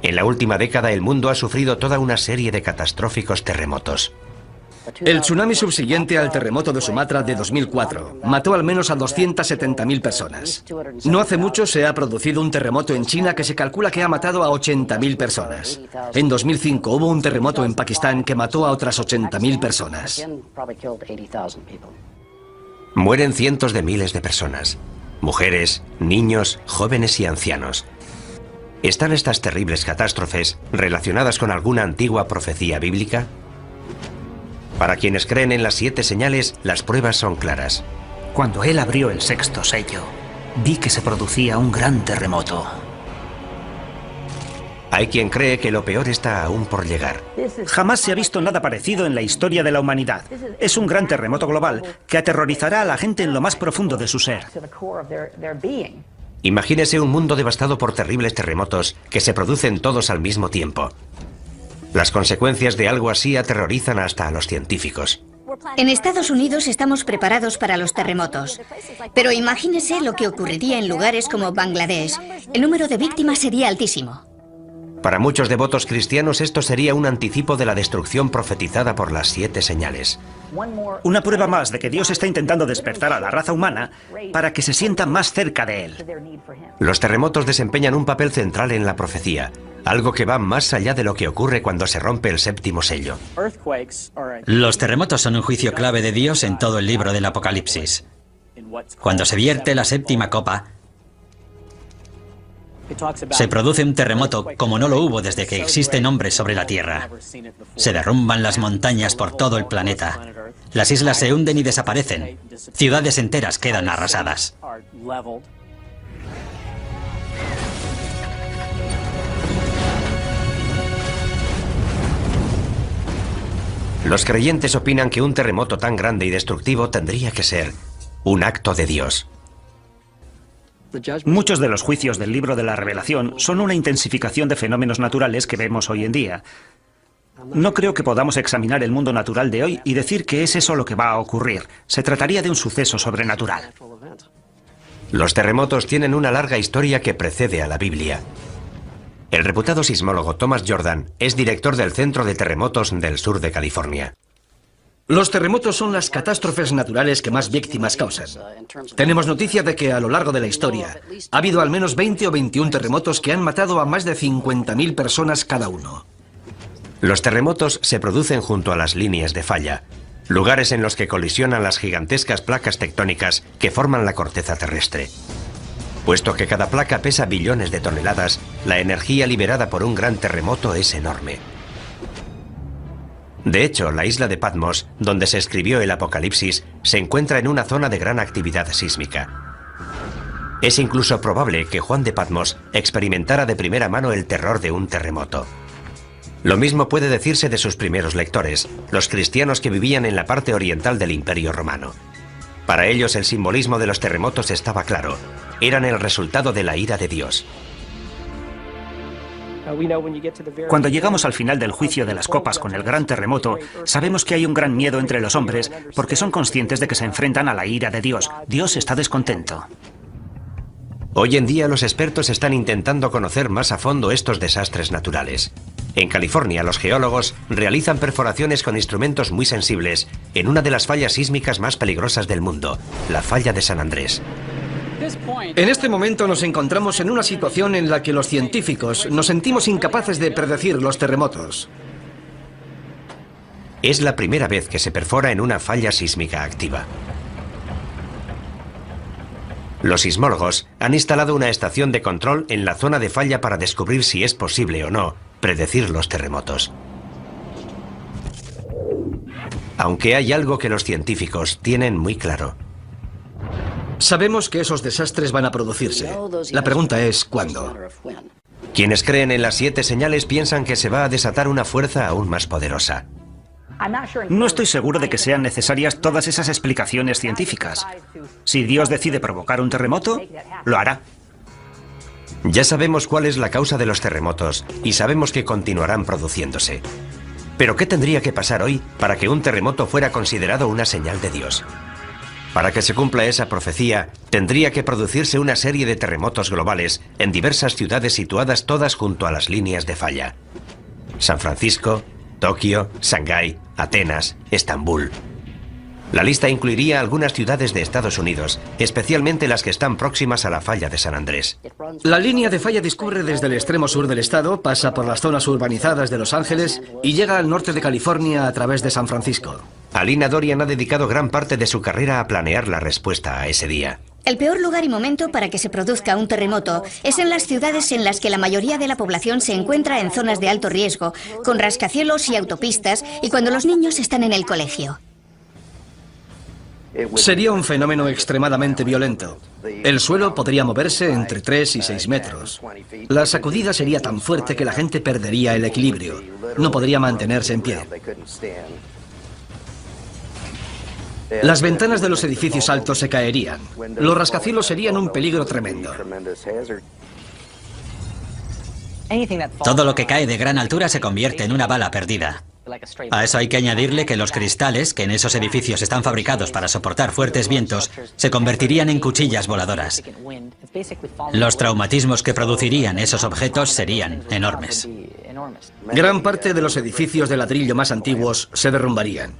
En la última década el mundo ha sufrido toda una serie de catastróficos terremotos. El tsunami subsiguiente al terremoto de Sumatra de 2004 mató al menos a 270.000 personas. No hace mucho se ha producido un terremoto en China que se calcula que ha matado a 80.000 personas. En 2005 hubo un terremoto en Pakistán que mató a otras 80.000 personas. Mueren cientos de miles de personas. Mujeres, niños, jóvenes y ancianos. ¿Están estas terribles catástrofes relacionadas con alguna antigua profecía bíblica? Para quienes creen en las 7 señales, las pruebas son claras. Cuando él abrió el 6º sello, vi que se producía un gran terremoto. Hay quien cree que lo peor está aún por llegar. Jamás se ha visto nada parecido en la historia de la humanidad. Es un gran terremoto global que aterrorizará a la gente en lo más profundo de su ser. Imagínese un mundo devastado por terribles terremotos que se producen todos al mismo tiempo. Las consecuencias de algo así aterrorizan hasta a los científicos. En Estados Unidos estamos preparados para los terremotos. Pero imagínese lo que ocurriría en lugares como Bangladesh. El número de víctimas sería altísimo. Para muchos devotos cristianos esto sería un anticipo de la destrucción profetizada por las 7 señales. Una prueba más de que Dios está intentando despertar a la raza humana para que se sienta más cerca de Él. Los terremotos desempeñan un papel central en la profecía, algo que va más allá de lo que ocurre cuando se rompe el 7º sello. Los terremotos son un juicio clave de Dios en todo el libro del Apocalipsis. Cuando se vierte la 7ª copa, Se produce un terremoto como no lo hubo desde que existen hombres sobre la Tierra. Se derrumban las montañas por todo el planeta. Las islas se hunden y desaparecen. Ciudades enteras quedan arrasadas. Los creyentes opinan que un terremoto tan grande y destructivo tendría que ser un acto de Dios. Muchos de los juicios del libro de la Revelación son una intensificación de fenómenos naturales que vemos hoy en día. No creo que podamos examinar el mundo natural de hoy y decir que es eso lo que va a ocurrir. Se trataría de un suceso sobrenatural. Los terremotos tienen una larga historia que precede a la Biblia. El reputado sismólogo Thomas Jordan es director del Centro de Terremotos del sur de California. Los terremotos son las catástrofes naturales que más víctimas causan. Tenemos noticia de que a lo largo de la historia ha habido al menos 20 o 21 terremotos que han matado a más de 50.000 personas cada uno. Los terremotos se producen junto a las líneas de falla, lugares en los que colisionan las gigantescas placas tectónicas que forman la corteza terrestre. Puesto que cada placa pesa billones de toneladas, la energía liberada por un gran terremoto es enorme. De hecho, la isla de Patmos, donde se escribió el Apocalipsis, se encuentra en una zona de gran actividad sísmica. Es incluso probable que Juan de Patmos experimentara de primera mano el terror de un terremoto. Lo mismo puede decirse de sus primeros lectores, los cristianos que vivían en la parte oriental del Imperio Romano. Para ellos el simbolismo de los terremotos estaba claro. Eran el resultado de la ira de Dios. Cuando llegamos al final del juicio de las copas con el gran terremoto, sabemos que hay un gran miedo entre los hombres porque son conscientes de que se enfrentan a la ira de Dios. Dios está descontento. Hoy en día los expertos están intentando conocer más a fondo estos desastres naturales. En California, los geólogos realizan perforaciones con instrumentos muy sensibles en una de las fallas sísmicas más peligrosas del mundo, la falla de San Andrés. En este momento nos encontramos en una situación en la que los científicos nos sentimos incapaces de predecir los terremotos. Es la primera vez que se perfora en una falla sísmica activa. Los sismólogos han instalado una estación de control en la zona de falla para descubrir si es posible o no predecir los terremotos. Aunque hay algo que los científicos tienen muy claro. Sabemos que esos desastres van a producirse. La pregunta es, ¿cuándo? Quienes creen en las 7 señales piensan que se va a desatar una fuerza aún más poderosa. No estoy seguro de que sean necesarias todas esas explicaciones científicas. Si Dios decide provocar un terremoto, lo hará. Ya sabemos cuál es la causa de los terremotos y sabemos que continuarán produciéndose. Pero ¿qué tendría que pasar hoy para que un terremoto fuera considerado una señal de Dios? Para que se cumpla esa profecía, tendría que producirse una serie de terremotos globales en diversas ciudades situadas todas junto a las líneas de falla. San Francisco, Tokio, Shanghái, Atenas, Estambul. La lista incluiría algunas ciudades de Estados Unidos, especialmente las que están próximas a la falla de San Andrés. La línea de falla discurre desde el extremo sur del estado, pasa por las zonas urbanizadas de Los Ángeles y llega al norte de California a través de San Francisco. Alina Dorian ha dedicado gran parte de su carrera a planear la respuesta a ese día. El peor lugar y momento para que se produzca un terremoto es en las ciudades en las que la mayoría de la población se encuentra en zonas de alto riesgo, con rascacielos y autopistas, y cuando los niños están en el colegio. Sería un fenómeno extremadamente violento. El suelo podría moverse entre 3 y 6 metros. La sacudida sería tan fuerte que la gente perdería el equilibrio. No podría mantenerse en pie. Las ventanas de los edificios altos se caerían. Los rascacielos serían un peligro tremendo. Todo lo que cae de gran altura se convierte en una bala perdida. A eso hay que añadirle que los cristales, que en esos edificios están fabricados para soportar fuertes vientos, se convertirían en cuchillas voladoras. Los traumatismos que producirían esos objetos serían enormes. Gran parte de los edificios de ladrillo más antiguos se derrumbarían.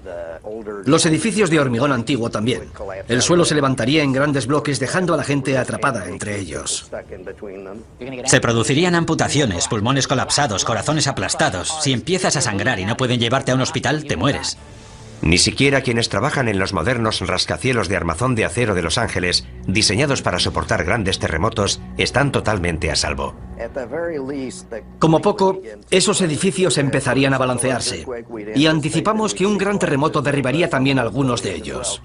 Los edificios de hormigón antiguo también. El suelo se levantaría en grandes bloques dejando a la gente atrapada entre ellos. Se producirían amputaciones, pulmones colapsados, corazones aplastados. Si empiezas a sangrar y no pueden llevarte a un hospital, te mueres. Ni siquiera quienes trabajan en los modernos rascacielos de armazón de acero de Los Ángeles, diseñados para soportar grandes terremotos, están totalmente a salvo. Como poco, esos edificios empezarían a balancearse, y anticipamos que un gran terremoto derribaría también algunos de ellos.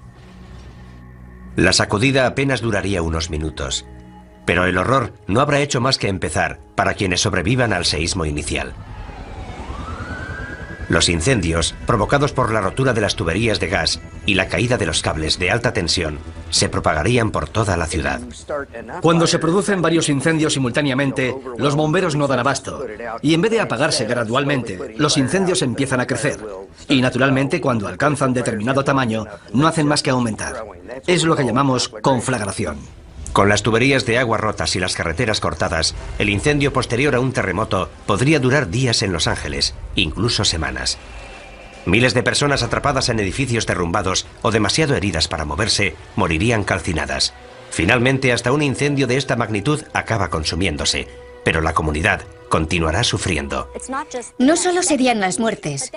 La sacudida apenas duraría unos minutos, pero el horror no habrá hecho más que empezar para quienes sobrevivan al seísmo inicial. Los incendios, provocados por la rotura de las tuberías de gas y la caída de los cables de alta tensión, se propagarían por toda la ciudad. Cuando se producen varios incendios simultáneamente, los bomberos no dan abasto, y en vez de apagarse gradualmente, los incendios empiezan a crecer, y naturalmente cuando alcanzan determinado tamaño, no hacen más que aumentar. Es lo que llamamos conflagración. Con las tuberías de agua rotas y las carreteras cortadas, el incendio posterior a un terremoto podría durar días en Los Ángeles, incluso semanas. Miles de personas atrapadas en edificios derrumbados o demasiado heridas para moverse morirían calcinadas. Finalmente, hasta un incendio de esta magnitud acaba consumiéndose, pero la comunidad continuará sufriendo. No solo serían las muertes.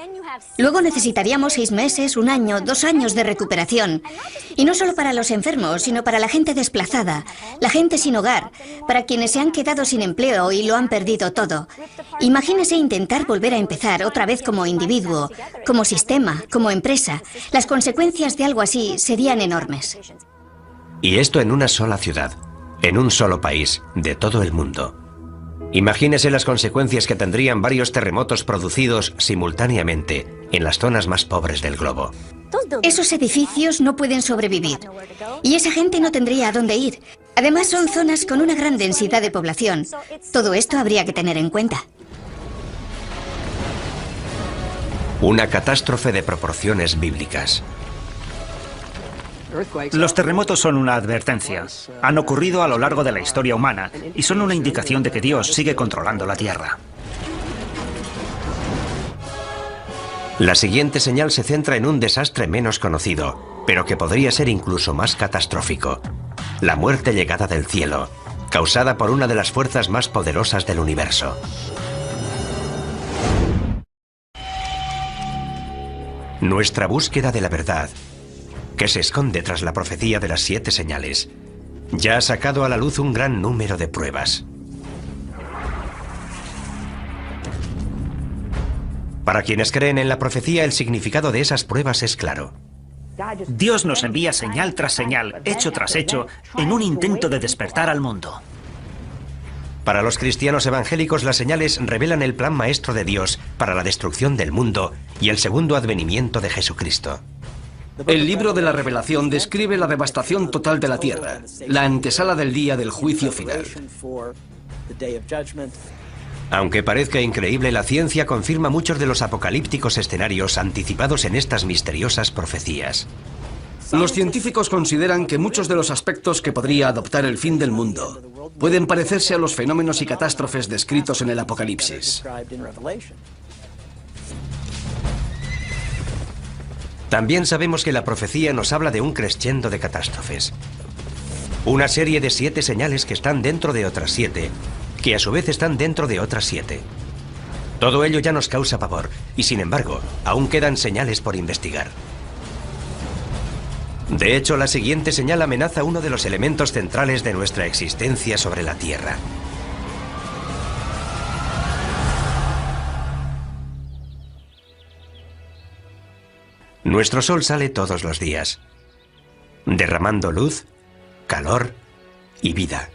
Luego necesitaríamos 6 meses, 1 año, 2 años de recuperación. Y no solo para los enfermos, sino para la gente desplazada, la gente sin hogar, para quienes se han quedado sin empleo y lo han perdido todo. Imagínese intentar volver a empezar otra vez como individuo, como sistema, como empresa. Las consecuencias de algo así serían enormes. Y esto en una sola ciudad, en un solo país, de todo el mundo. Imagínese las consecuencias que tendrían varios terremotos producidos simultáneamente en las zonas más pobres del globo. Esos edificios no pueden sobrevivir. Y esa gente no tendría a dónde ir. Además, son zonas con una gran densidad de población. Todo esto habría que tener en cuenta. Una catástrofe de proporciones bíblicas. Los terremotos son una advertencia. Han ocurrido a lo largo de la historia humana y son una indicación de que Dios sigue controlando la Tierra. La siguiente señal se centra en un desastre menos conocido, pero que podría ser incluso más catastrófico. La muerte llegada del cielo, causada por una de las fuerzas más poderosas del universo. Nuestra búsqueda de la verdad, que se esconde tras la profecía de las 7 señales, ya ha sacado a la luz un gran número de pruebas. Para quienes creen en la profecía, el significado de esas pruebas es claro. Dios nos envía señal tras señal, hecho tras hecho, en un intento de despertar al mundo. Para los cristianos evangélicos, las señales revelan el plan maestro de Dios para la destrucción del mundo y el segundo advenimiento de Jesucristo. El libro de la Revelación describe la devastación total de la tierra, la antesala del día del juicio final. Aunque parezca increíble, la ciencia confirma muchos de los apocalípticos escenarios anticipados en estas misteriosas profecías. Los científicos consideran que muchos de los aspectos que podría adoptar el fin del mundo pueden parecerse a los fenómenos y catástrofes descritos en el Apocalipsis. También sabemos que la profecía nos habla de un crescendo de catástrofes. Una serie de 7 señales que están dentro de otras 7, que a su vez están dentro de otras 7. Todo ello ya nos causa pavor, y sin embargo, aún quedan señales por investigar. De hecho, la siguiente señal amenaza uno de los elementos centrales de nuestra existencia sobre la Tierra. Nuestro sol sale todos los días, derramando luz, calor y vida.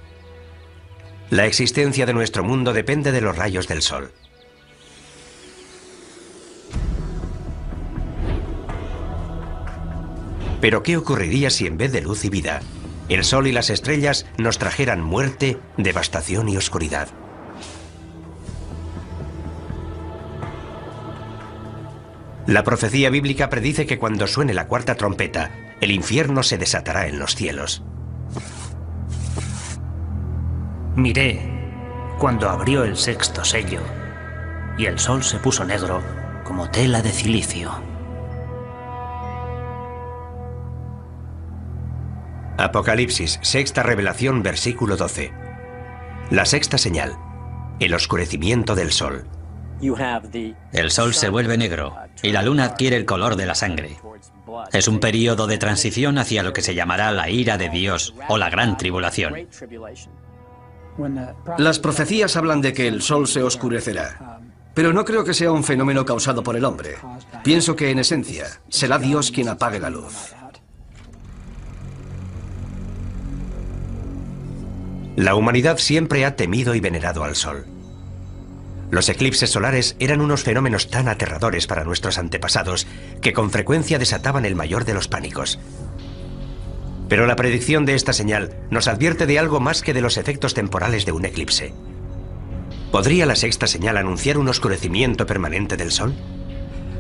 La existencia de nuestro mundo depende de los rayos del sol. Pero ¿qué ocurriría si en vez de luz y vida, el sol y las estrellas nos trajeran muerte, devastación y oscuridad? La profecía bíblica predice que cuando suene la 4ª trompeta, el infierno se desatará en los cielos. Miré cuando abrió el 6º sello, y el sol se puso negro como tela de cilicio. Apocalipsis, 6ª revelación, versículo 12. La 6ª señal, el oscurecimiento del sol. El sol se vuelve negro y la luna adquiere el color de la sangre. Es un período de transición hacia lo que se llamará la ira de Dios o la gran tribulación. Las profecías hablan de que el sol se oscurecerá, pero no creo que sea un fenómeno causado por el hombre. Pienso que, en esencia, será Dios quien apague la luz. La humanidad siempre ha temido y venerado al sol. Los eclipses solares eran unos fenómenos tan aterradores para nuestros antepasados que con frecuencia desataban el mayor de los pánicos. Pero la predicción de esta señal nos advierte de algo más que de los efectos temporales de un eclipse. ¿Podría la sexta señal anunciar un oscurecimiento permanente del sol?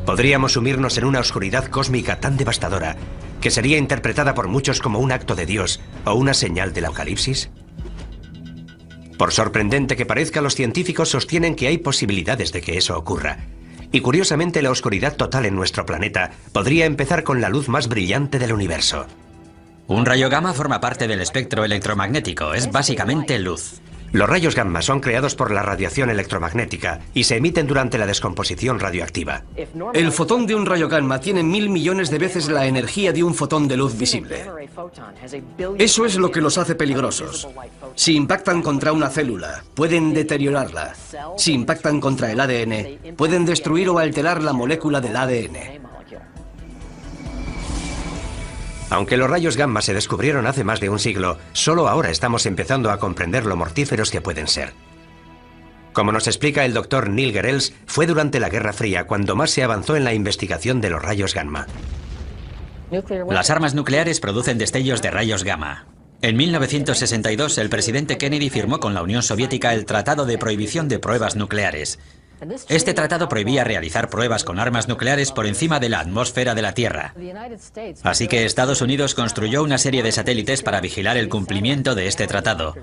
¿Podríamos sumirnos en una oscuridad cósmica tan devastadora que sería interpretada por muchos como un acto de Dios o una señal del apocalipsis? Por sorprendente que parezca, los científicos sostienen que hay posibilidades de que eso ocurra. Y curiosamente, la oscuridad total en nuestro planeta podría empezar con la luz más brillante del universo. Un rayo gamma forma parte del espectro electromagnético, es básicamente luz. Los rayos gamma son creados por la radiación electromagnética y se emiten durante la descomposición radioactiva. El fotón de un rayo gamma tiene 1000 millones de veces la energía de un fotón de luz visible. Eso es lo que los hace peligrosos. Si impactan contra una célula, pueden deteriorarla. Si impactan contra el ADN, pueden destruir o alterar la molécula del ADN. Aunque los rayos gamma se descubrieron hace más de un siglo, solo ahora estamos empezando a comprender lo mortíferos que pueden ser. Como nos explica el doctor Neil Gehrels, fue durante la Guerra Fría cuando más se avanzó en la investigación de los rayos gamma. Las armas nucleares producen destellos de rayos gamma. En 1962, el presidente Kennedy firmó con la Unión Soviética el Tratado de Prohibición de Pruebas Nucleares. Este tratado prohibía realizar pruebas con armas nucleares por encima de la atmósfera de la Tierra. Así que Estados Unidos construyó una serie de satélites para vigilar el cumplimiento de este tratado.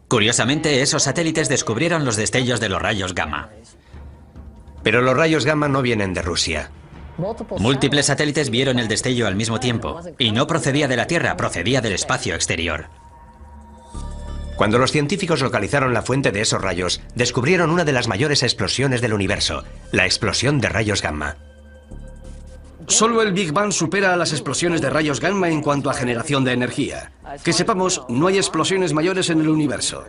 Curiosamente, esos satélites descubrieron los destellos de los rayos gamma. Pero los rayos gamma no vienen de Rusia. Múltiples satélites vieron el destello al mismo tiempo, y no procedía de la Tierra, procedía del espacio exterior. Cuando los científicos localizaron la fuente de esos rayos, descubrieron una de las mayores explosiones del universo, la explosión de rayos gamma. Solo el Big Bang supera a las explosiones de rayos gamma en cuanto a generación de energía. Que sepamos, no hay explosiones mayores en el universo.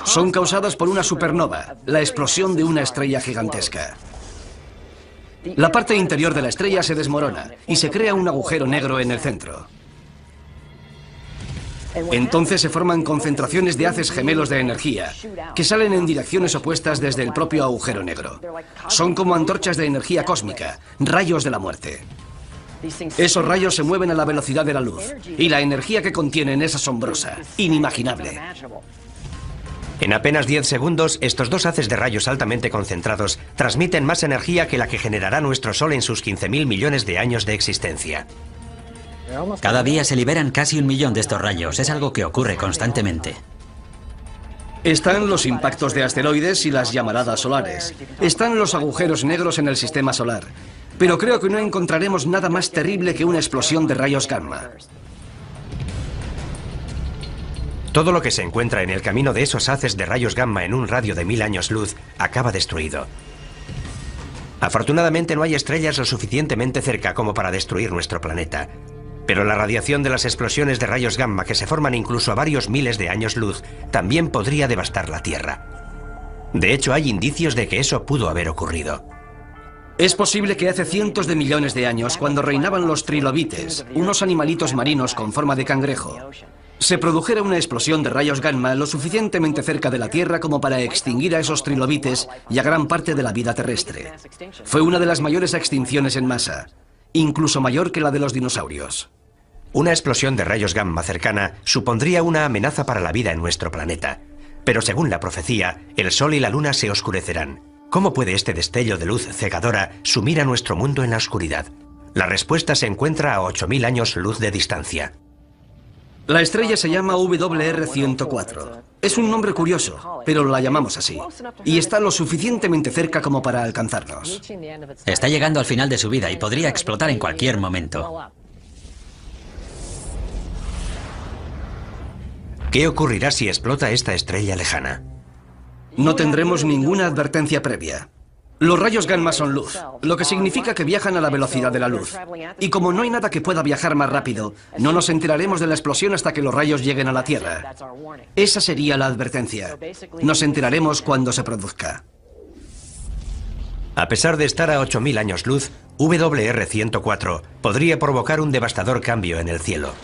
Son causadas por una supernova, la explosión de una estrella gigantesca. La parte interior de la estrella se desmorona y se crea un agujero negro en el centro. Entonces se forman concentraciones de haces gemelos de energía que salen en direcciones opuestas desde el propio agujero negro. Son como antorchas de energía cósmica, rayos de la muerte. Esos rayos se mueven a la velocidad de la luz y la energía que contienen es asombrosa, inimaginable. En apenas 10 segundos, estos dos haces de rayos altamente concentrados transmiten más energía que la que generará nuestro Sol en sus 15.000 millones de años de existencia. Cada día se liberan casi 1 millón de estos rayos, es algo que ocurre constantemente. Están los impactos de asteroides y las llamaradas solares. Están los agujeros negros en el sistema solar. Pero creo que no encontraremos nada más terrible que una explosión de rayos gamma. Todo lo que se encuentra en el camino de esos haces de rayos gamma en un radio de 1000 años luz acaba destruido. Afortunadamente no hay estrellas lo suficientemente cerca como para destruir nuestro planeta. Pero la radiación de las explosiones de rayos gamma que se forman incluso a varios miles de años luz también podría devastar la Tierra. De hecho, hay indicios de que eso pudo haber ocurrido. Es posible que hace cientos de millones de años, cuando reinaban los trilobites, unos animalitos marinos con forma de cangrejo, se produjera una explosión de rayos gamma lo suficientemente cerca de la Tierra como para extinguir a esos trilobites y a gran parte de la vida terrestre. Fue una de las mayores extinciones en masa, incluso mayor que la de los dinosaurios. Una explosión de rayos gamma cercana supondría una amenaza para la vida en nuestro planeta. Pero según la profecía, el Sol y la Luna se oscurecerán. ¿Cómo puede este destello de luz cegadora sumir a nuestro mundo en la oscuridad? La respuesta se encuentra a 8000 años luz de distancia. La estrella se llama WR104. Es un nombre curioso, pero la llamamos así. Y está lo suficientemente cerca como para alcanzarnos. Está llegando al final de su vida y podría explotar en cualquier momento. ¿Qué ocurrirá si explota esta estrella lejana? No tendremos ninguna advertencia previa. Los rayos gamma son luz, lo que significa que viajan a la velocidad de la luz. Y como no hay nada que pueda viajar más rápido, no nos enteraremos de la explosión hasta que los rayos lleguen a la Tierra. Esa sería la advertencia. Nos enteraremos cuando se produzca. A pesar de estar a 8000 años luz, WR-104 podría provocar un devastador cambio en el cielo.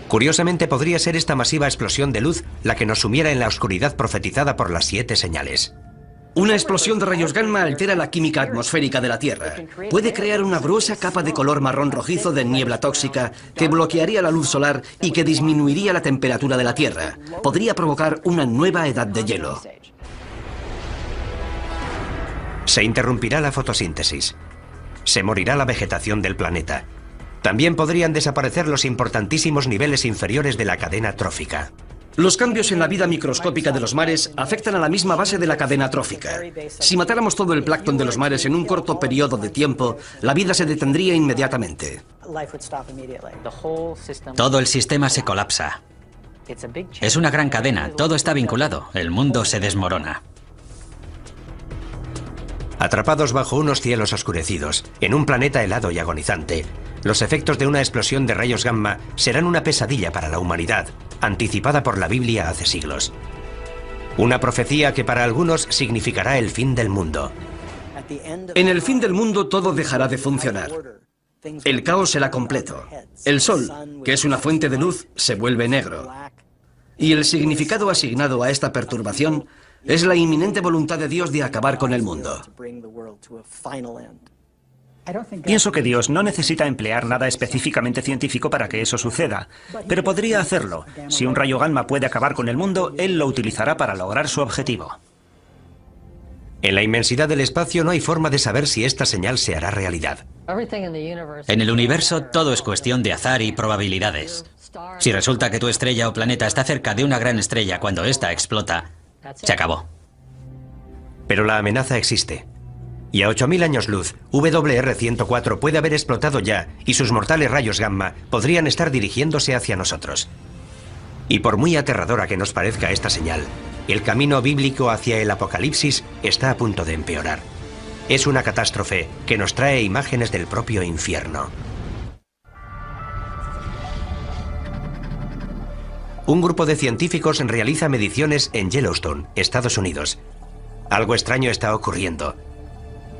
Curiosamente, podría ser esta masiva explosión de luz la que nos sumiera en la oscuridad profetizada por las 7 señales. Una explosión de rayos gamma altera la química atmosférica de la Tierra. Puede crear una gruesa capa de color marrón rojizo de niebla tóxica que bloquearía la luz solar y que disminuiría la temperatura de la Tierra. Podría provocar una nueva edad de hielo. Se interrumpirá la fotosíntesis. Se morirá la vegetación del planeta. También podrían desaparecer los importantísimos niveles inferiores de la cadena trófica. Los cambios en la vida microscópica de los mares afectan a la misma base de la cadena trófica. Si matáramos todo el plancton de los mares en un corto periodo de tiempo, la vida se detendría inmediatamente. Todo el sistema se colapsa. Es una gran cadena, todo está vinculado, el mundo se desmorona. Atrapados bajo unos cielos oscurecidos, en un planeta helado y agonizante, los efectos de una explosión de rayos gamma serán una pesadilla para la humanidad, anticipada por la Biblia hace siglos. Una profecía que para algunos significará el fin del mundo. En el fin del mundo todo dejará de funcionar. El caos será completo. El sol, que es una fuente de luz, se vuelve negro. Y el significado asignado a esta perturbación es la inminente voluntad de Dios de acabar con el mundo. Pienso que Dios no necesita emplear nada específicamente científico para que eso suceda, pero podría hacerlo. Si un rayo gamma puede acabar con el mundo, Él lo utilizará para lograr su objetivo. En la inmensidad del espacio no hay forma de saber si esta señal se hará realidad. En el universo todo es cuestión de azar y probabilidades. Si resulta que tu estrella o planeta está cerca de una gran estrella cuando ésta explota, se acabó. Pero la amenaza existe. Y a 8000 años luz, WR-104 puede haber explotado ya y sus mortales rayos gamma podrían estar dirigiéndose hacia nosotros. Y por muy aterradora que nos parezca esta señal, el camino bíblico hacia el apocalipsis está a punto de empeorar. Es una catástrofe que nos trae imágenes del propio infierno. Un grupo de científicos realiza mediciones en Yellowstone, Estados Unidos. Algo extraño está ocurriendo.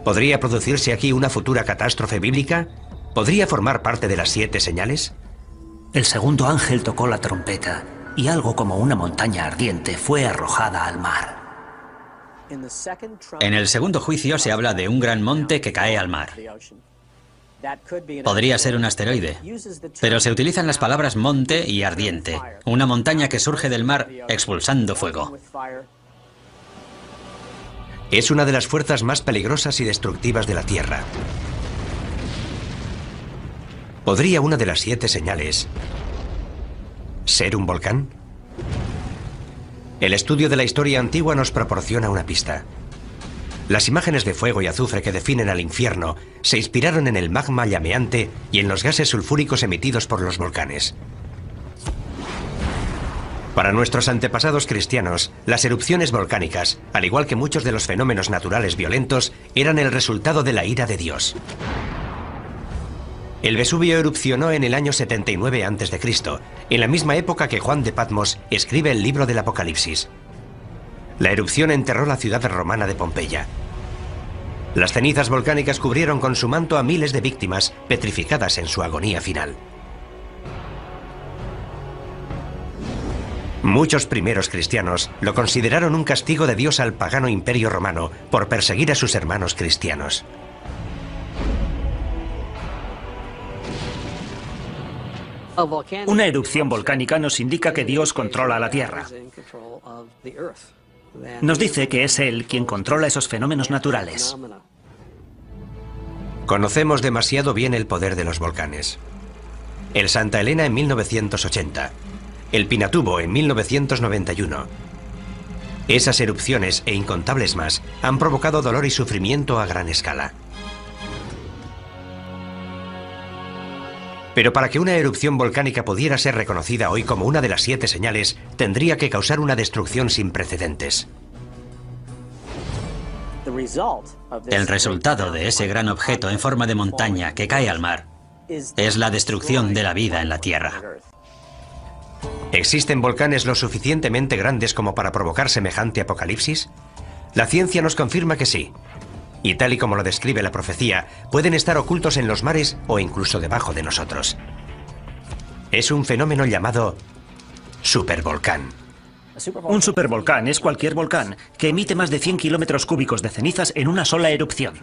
¿Podría producirse aquí una futura catástrofe bíblica? ¿Podría formar parte de las 7 señales? El segundo ángel tocó la trompeta y algo como una montaña ardiente fue arrojada al mar. En el segundo juicio se habla de un gran monte que cae al mar. Podría ser un asteroide, pero se utilizan las palabras monte y ardiente, una montaña que surge del mar expulsando fuego. Es una de las fuerzas más peligrosas y destructivas de la Tierra. ¿Podría una de las 7 señales ser un volcán? El estudio de la historia antigua nos proporciona una pista. Las imágenes de fuego y azufre que definen al infierno se inspiraron en el magma llameante y en los gases sulfúricos emitidos por los volcanes. Para nuestros antepasados cristianos, las erupciones volcánicas, al igual que muchos de los fenómenos naturales violentos, eran el resultado de la ira de Dios. El Vesubio erupcionó en el año 79 a.C., en la misma época que Juan de Patmos escribe el libro del Apocalipsis. La erupción enterró la ciudad romana de Pompeya. Las cenizas volcánicas cubrieron con su manto a miles de víctimas petrificadas en su agonía final. Muchos primeros cristianos lo consideraron un castigo de Dios al pagano imperio romano por perseguir a sus hermanos cristianos. Una erupción volcánica nos indica que Dios controla la Tierra. Nos dice que es Él quien controla esos fenómenos naturales. Conocemos demasiado bien el poder de los volcanes. El Santa Elena en 1980. El Pinatubo en 1991. Esas erupciones e incontables más han provocado dolor y sufrimiento a gran escala. Pero para que una erupción volcánica pudiera ser reconocida hoy como una de las 7 señales, tendría que causar una destrucción sin precedentes. El resultado de ese gran objeto en forma de montaña que cae al mar es la destrucción de la vida en la Tierra. ¿Existen volcanes lo suficientemente grandes como para provocar semejante apocalipsis? La ciencia nos confirma que sí. Y tal y como lo describe la profecía, pueden estar ocultos en los mares o incluso debajo de nosotros. Es un fenómeno llamado supervolcán. Un supervolcán es cualquier volcán que emite más de 100 kilómetros cúbicos de cenizas en una sola erupción.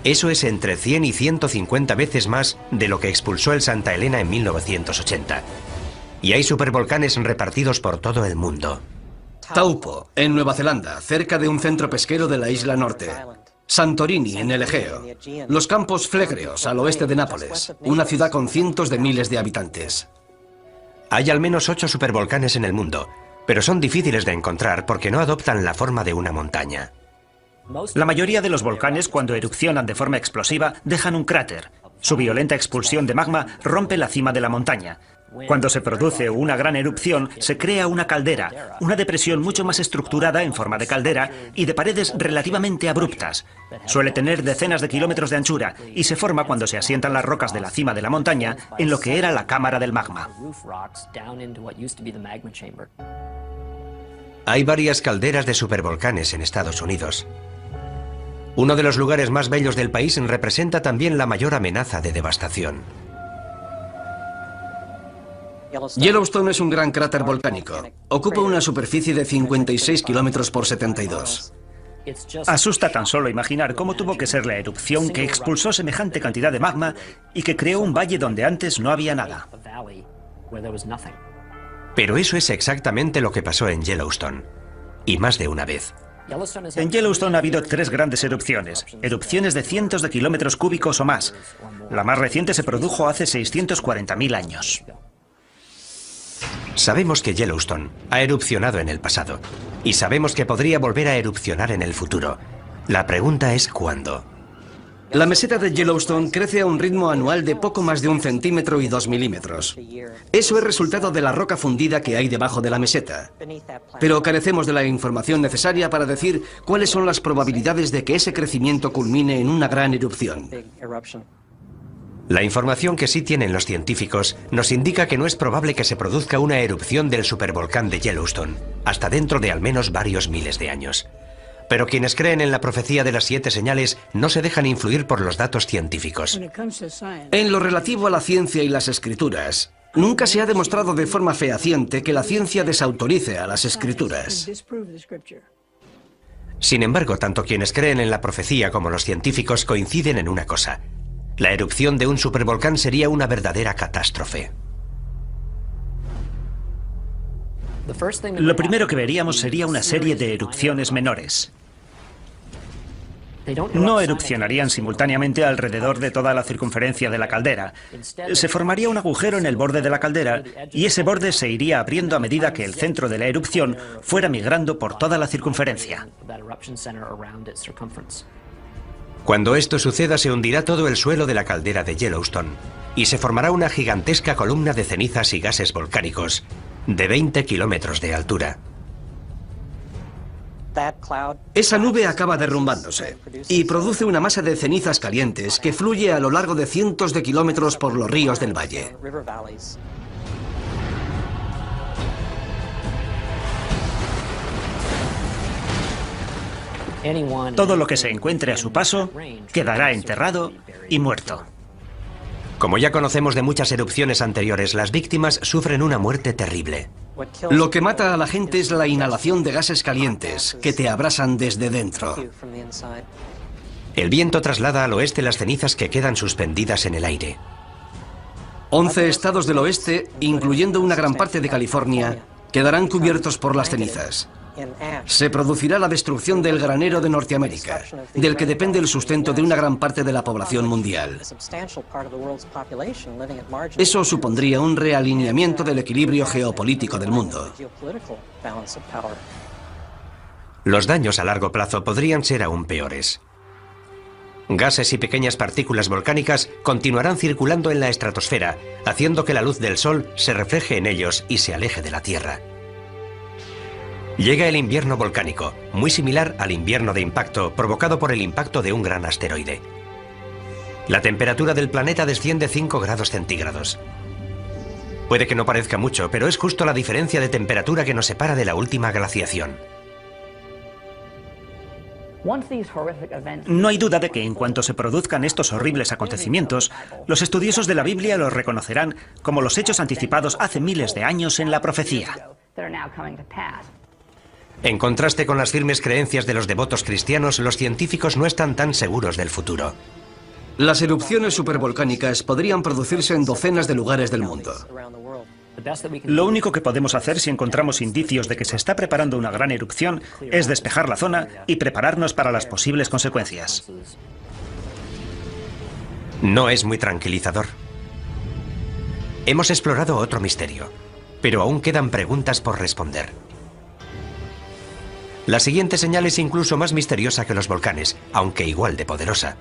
Eso es entre 100 y 150 veces más de lo que expulsó el Santa Elena en 1980. Y hay supervolcanes repartidos por todo el mundo. Taupo, en Nueva Zelanda, cerca de un centro pesquero de la isla norte. Santorini, en el Egeo. Los Campos Flegreos, al oeste de Nápoles, una ciudad con cientos de miles de habitantes. Hay al menos 8 supervolcanes en el mundo, pero son difíciles de encontrar porque no adoptan la forma de una montaña. La mayoría de los volcanes, cuando erupcionan de forma explosiva, dejan un cráter. Su violenta expulsión de magma rompe la cima de la montaña. Cuando se produce una gran erupción, se crea una caldera, una depresión mucho más estructurada en forma de caldera y de paredes relativamente abruptas. Suele tener decenas de kilómetros de anchura y se forma cuando se asientan las rocas de la cima de la montaña en lo que era la cámara del magma. Hay varias calderas de supervolcanes en Estados Unidos. Uno de los lugares más bellos del país representa también la mayor amenaza de devastación. Yellowstone es un gran cráter volcánico. Ocupa una superficie de 56 kilómetros por 72. Asusta tan solo imaginar cómo tuvo que ser la erupción que expulsó semejante cantidad de magma y que creó un valle donde antes no había nada. Pero eso es exactamente lo que pasó en Yellowstone. Y más de una vez. En Yellowstone ha habido 3 grandes erupciones de cientos de kilómetros cúbicos o más. La más reciente se produjo hace 640.000 años. Sabemos que Yellowstone ha erupcionado en el pasado y sabemos que podría volver a erupcionar en el futuro. La pregunta es ¿cuándo? La meseta de Yellowstone crece a un ritmo anual de poco más de 1 centímetro y 2 milímetros. Eso es resultado de la roca fundida que hay debajo de la meseta. Pero carecemos de la información necesaria para decir cuáles son las probabilidades de que ese crecimiento culmine en una gran erupción. La información que sí tienen los científicos nos indica que no es probable que se produzca una erupción del supervolcán de Yellowstone, hasta dentro de al menos varios miles de años. Pero quienes creen en la profecía de las 7 señales no se dejan influir por los datos científicos. En lo relativo a la ciencia y las escrituras, nunca se ha demostrado de forma fehaciente que la ciencia desautorice a las escrituras. Sin embargo, tanto quienes creen en la profecía como los científicos coinciden en una cosa. La erupción de un supervolcán sería una verdadera catástrofe. Lo primero que veríamos sería una serie de erupciones menores. No erupcionarían simultáneamente alrededor de toda la circunferencia de la caldera. Se formaría un agujero en el borde de la caldera y ese borde se iría abriendo a medida que el centro de la erupción fuera migrando por toda la circunferencia. Cuando esto suceda, se hundirá todo el suelo de la caldera de Yellowstone y se formará una gigantesca columna de cenizas y gases volcánicos de 20 kilómetros de altura. Esa nube acaba derrumbándose y produce una masa de cenizas calientes que fluye a lo largo de cientos de kilómetros por los ríos del valle. Todo lo que se encuentre a su paso quedará enterrado y muerto. Como ya conocemos de muchas erupciones anteriores, las víctimas sufren una muerte terrible. Lo que mata a la gente es la inhalación de gases calientes que te abrasan desde dentro. El viento traslada al oeste las cenizas que quedan suspendidas en el aire. 11 estados del oeste, incluyendo una gran parte de California, quedarán cubiertos por las cenizas. Se producirá la destrucción del granero de Norteamérica, del que depende el sustento de una gran parte de la población mundial. Eso supondría un realineamiento del equilibrio geopolítico del mundo. Los daños a largo plazo podrían ser aún peores. Gases y pequeñas partículas volcánicas continuarán circulando en la estratosfera, haciendo que la luz del Sol se refleje en ellos y se aleje de la Tierra. Llega el invierno volcánico, muy similar al invierno de impacto provocado por el impacto de un gran asteroide. La temperatura del planeta desciende 5 grados centígrados. Puede que no parezca mucho, pero es justo la diferencia de temperatura que nos separa de la última glaciación. No hay duda de que en cuanto se produzcan estos horribles acontecimientos, los estudiosos de la Biblia los reconocerán como los hechos anticipados hace miles de años en la profecía. En contraste con las firmes creencias de los devotos cristianos, los científicos no están tan seguros del futuro. Las erupciones supervolcánicas podrían producirse en docenas de lugares del mundo. Lo único que podemos hacer si encontramos indicios de que se está preparando una gran erupción es despejar la zona y prepararnos para las posibles consecuencias. No es muy tranquilizador. Hemos explorado otro misterio, pero aún quedan preguntas por responder. La siguiente señal es incluso más misteriosa que los volcanes, aunque igual de poderosa.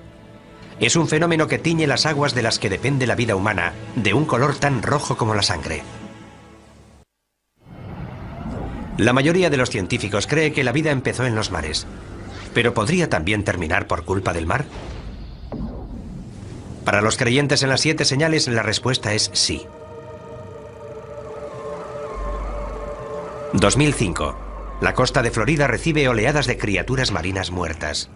Es un fenómeno que tiñe las aguas de las que depende la vida humana, de un color tan rojo como la sangre. La mayoría de los científicos cree que la vida empezó en los mares, pero ¿podría también terminar por culpa del mar? Para los creyentes en las 7 señales, la respuesta es sí. 2005. La costa de Florida recibe oleadas de criaturas marinas muertas.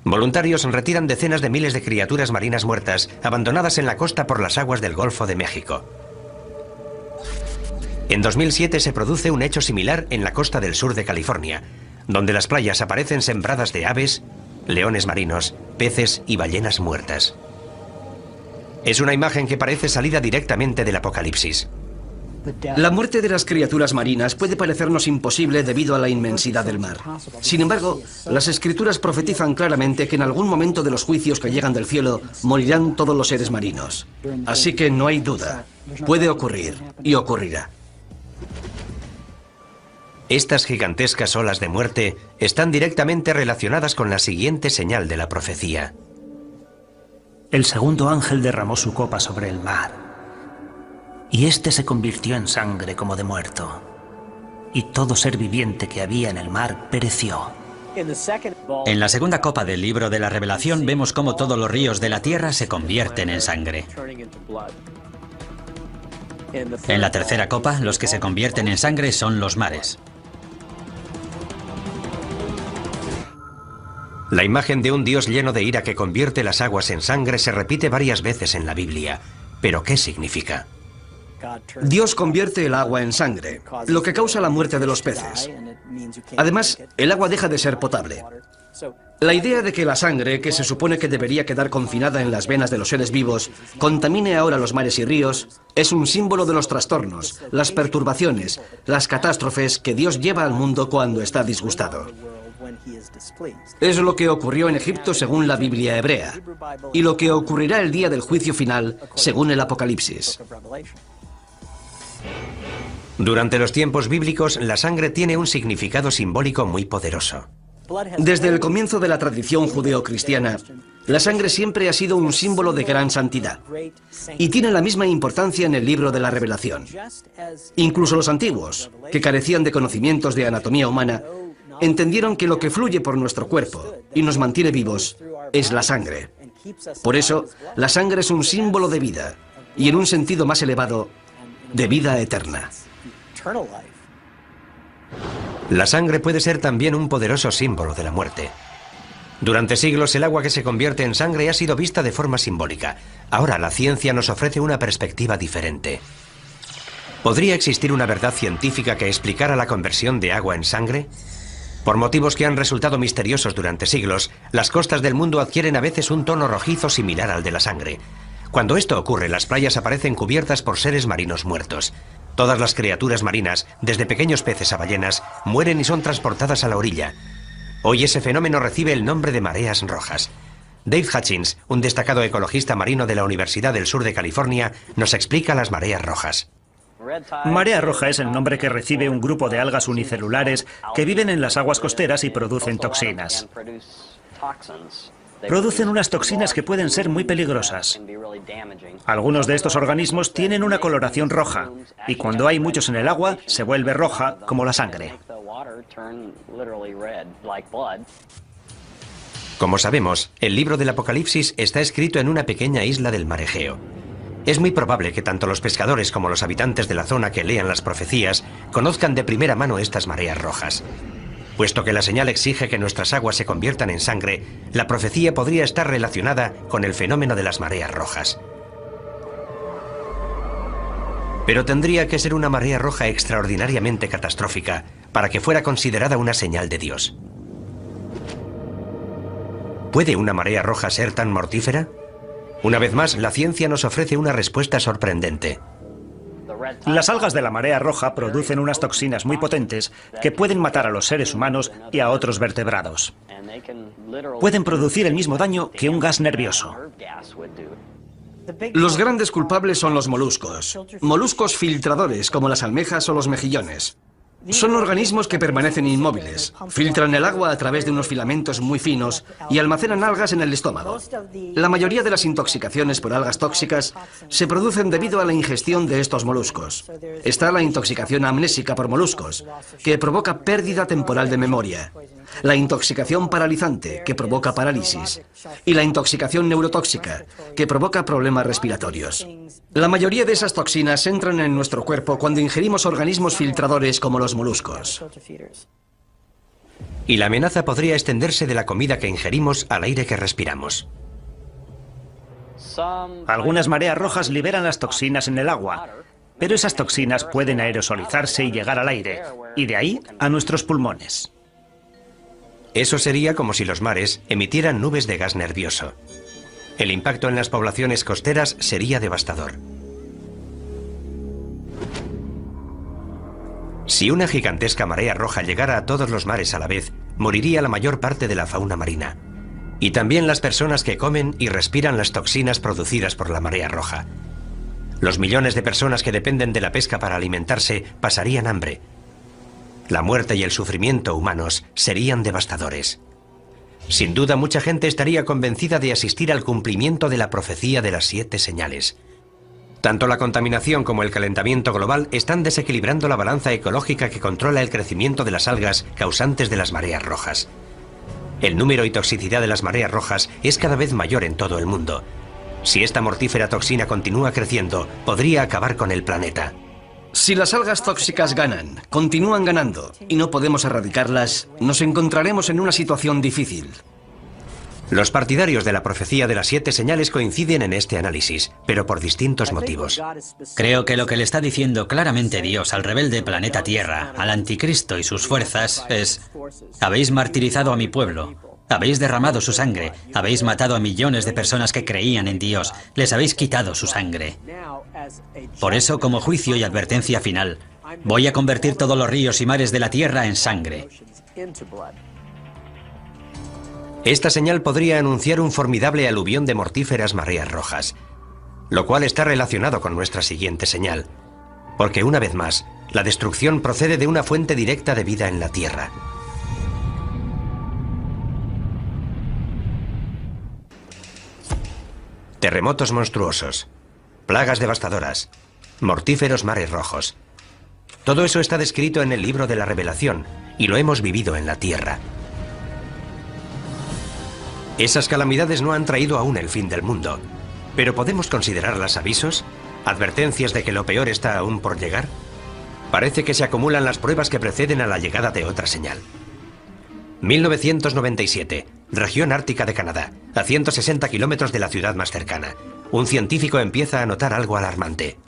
Voluntarios retiran decenas de miles de criaturas marinas muertas abandonadas en la costa por las aguas del Golfo de México. En 2007 se produce un hecho similar en la costa del sur de California, donde las playas aparecen sembradas de aves, leones marinos, peces y ballenas muertas. Es una imagen que parece salida directamente del Apocalipsis. La muerte de las criaturas marinas puede parecernos imposible debido a la inmensidad del mar. Sin embargo, las escrituras profetizan claramente que en algún momento de los juicios que llegan del cielo morirán todos los seres marinos. Así que no hay duda. Puede ocurrir y ocurrirá. Estas gigantescas olas de muerte están directamente relacionadas con la siguiente señal de la profecía. El segundo ángel derramó su copa sobre el mar, y éste se convirtió en sangre como de muerto, y todo ser viviente que había en el mar pereció. En la segunda copa del libro de la Revelación vemos cómo todos los ríos de la tierra se convierten en sangre. En la tercera copa, los que se convierten en sangre son los mares. La imagen de un Dios lleno de ira que convierte las aguas en sangre se repite varias veces en la Biblia. ¿Pero qué significa? Dios convierte el agua en sangre, lo que causa la muerte de los peces. Además, el agua deja de ser potable. La idea de que la sangre, que se supone que debería quedar confinada en las venas de los seres vivos, contamine ahora los mares y ríos, es un símbolo de los trastornos, las perturbaciones, las catástrofes que Dios lleva al mundo cuando está disgustado. Es lo que ocurrió en Egipto según la Biblia hebrea, y lo que ocurrirá el día del juicio final según el Apocalipsis. Durante los tiempos bíblicos, la sangre tiene un significado simbólico muy poderoso. Desde el comienzo de la tradición judeocristiana, la sangre siempre ha sido un símbolo de gran santidad y tiene la misma importancia en el libro de la Revelación. Incluso los antiguos, que carecían de conocimientos de anatomía humana, entendieron que lo que fluye por nuestro cuerpo y nos mantiene vivos es la sangre. Por eso, la sangre es un símbolo de vida y, en un sentido más elevado, de vida eterna. La sangre puede ser también un poderoso símbolo de la muerte. Durante siglos el agua que se convierte en sangre ha sido vista de forma simbólica. Ahora la ciencia nos ofrece una perspectiva diferente. ¿Podría existir una verdad científica que explicara la conversión de agua en sangre? Por motivos que han resultado misteriosos durante siglos, las costas del mundo adquieren a veces un tono rojizo similar al de la sangre. Cuando esto ocurre, las playas aparecen cubiertas por seres marinos muertos. Todas las criaturas marinas, desde pequeños peces a ballenas, mueren y son transportadas a la orilla. Hoy ese fenómeno recibe el nombre de mareas rojas. Dave Hutchins, un destacado ecologista marino de la Universidad del Sur de California, nos explica las mareas rojas. Marea roja es el nombre que recibe un grupo de algas unicelulares que viven en las aguas costeras y producen toxinas. Producen unas toxinas que pueden ser muy peligrosas. Algunos de estos organismos tienen una coloración roja y cuando hay muchos en el agua se vuelve roja como la sangre. Como sabemos, el libro del Apocalipsis está escrito en una pequeña isla del mar Egeo. Es muy probable que tanto los pescadores como los habitantes de la zona que lean las profecías conozcan de primera mano estas mareas rojas. Puesto que la señal exige que nuestras aguas se conviertan en sangre, la profecía podría estar relacionada con el fenómeno de las mareas rojas. Pero tendría que ser una marea roja extraordinariamente catastrófica para que fuera considerada una señal de Dios. ¿Puede una marea roja ser tan mortífera? Una vez más, la ciencia nos ofrece una respuesta sorprendente. Las algas de la marea roja producen unas toxinas muy potentes que pueden matar a los seres humanos y a otros vertebrados. Pueden producir el mismo daño que un gas nervioso. Los grandes culpables son los moluscos. Moluscos filtradores como las almejas o los mejillones. Son organismos que permanecen inmóviles, filtran el agua a través de unos filamentos muy finos y almacenan algas en el estómago. La mayoría de las intoxicaciones por algas tóxicas se producen debido a la ingestión de estos moluscos. Está la intoxicación amnésica por moluscos, que provoca pérdida temporal de memoria. La intoxicación paralizante, que provoca parálisis. Y la intoxicación neurotóxica, que provoca problemas respiratorios. La mayoría de esas toxinas entran en nuestro cuerpo cuando ingerimos organismos filtradores como los moluscos. Y la amenaza podría extenderse de la comida que ingerimos al aire que respiramos. Algunas mareas rojas liberan las toxinas en el agua, pero esas toxinas pueden aerosolizarse y llegar al aire, y de ahí a nuestros pulmones. Eso sería como si los mares emitieran nubes de gas nervioso. El impacto en las poblaciones costeras sería devastador. Si una gigantesca marea roja llegara a todos los mares a la vez, moriría la mayor parte de la fauna marina. Y también las personas que comen y respiran las toxinas producidas por la marea roja. Los millones de personas que dependen de la pesca para alimentarse pasarían hambre. La muerte y el sufrimiento humanos serían devastadores. Sin duda, mucha gente estaría convencida de asistir al cumplimiento de la profecía de las 7 señales. Tanto la contaminación como el calentamiento global están desequilibrando la balanza ecológica que controla el crecimiento de las algas causantes de las mareas rojas. El número y toxicidad de las mareas rojas es cada vez mayor en todo el mundo. Si esta mortífera toxina continúa creciendo, podría acabar con el planeta. Si las algas tóxicas ganan, continúan ganando, y no podemos erradicarlas, nos encontraremos en una situación difícil. Los partidarios de la profecía de las 7 señales coinciden en este análisis, pero por distintos motivos. Creo que lo que le está diciendo claramente Dios al rebelde planeta Tierra, al anticristo y sus fuerzas, es: habéis martirizado a mi pueblo, habéis derramado su sangre, habéis matado a millones de personas que creían en Dios, les habéis quitado su sangre. Por eso, como juicio y advertencia final, voy a convertir todos los ríos y mares de la tierra en sangre. Esta señal podría anunciar un formidable aluvión de mortíferas mareas rojas, lo cual está relacionado con nuestra siguiente señal, porque una vez más, la destrucción procede de una fuente directa de vida en la Tierra. Terremotos monstruosos, plagas devastadoras, mortíferos mares rojos. Todo eso está descrito en el libro de la Revelación y lo hemos vivido en la Tierra. Esas calamidades no han traído aún el fin del mundo, pero ¿podemos considerarlas avisos? ¿Advertencias de que lo peor está aún por llegar? Parece que se acumulan las pruebas que preceden a la llegada de otra señal. 1997, región ártica de Canadá, a 160 kilómetros de la ciudad más cercana. Un científico empieza a notar algo alarmante.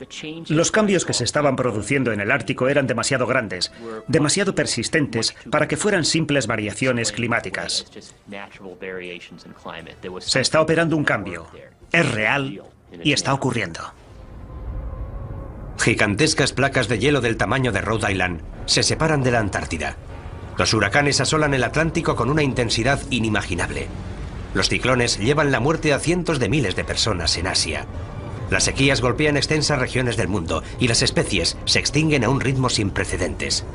Los cambios que se estaban produciendo en el Ártico eran demasiado grandes, demasiado persistentes para que fueran simples variaciones climáticas. Se está operando un cambio. Es real y está ocurriendo. Gigantescas placas de hielo del tamaño de Rhode Island se separan de la Antártida. Los huracanes asolan el Atlántico con una intensidad inimaginable. Los ciclones llevan la muerte a cientos de miles de personas en Asia. Las sequías golpean extensas regiones del mundo y las especies se extinguen a un ritmo sin precedentes.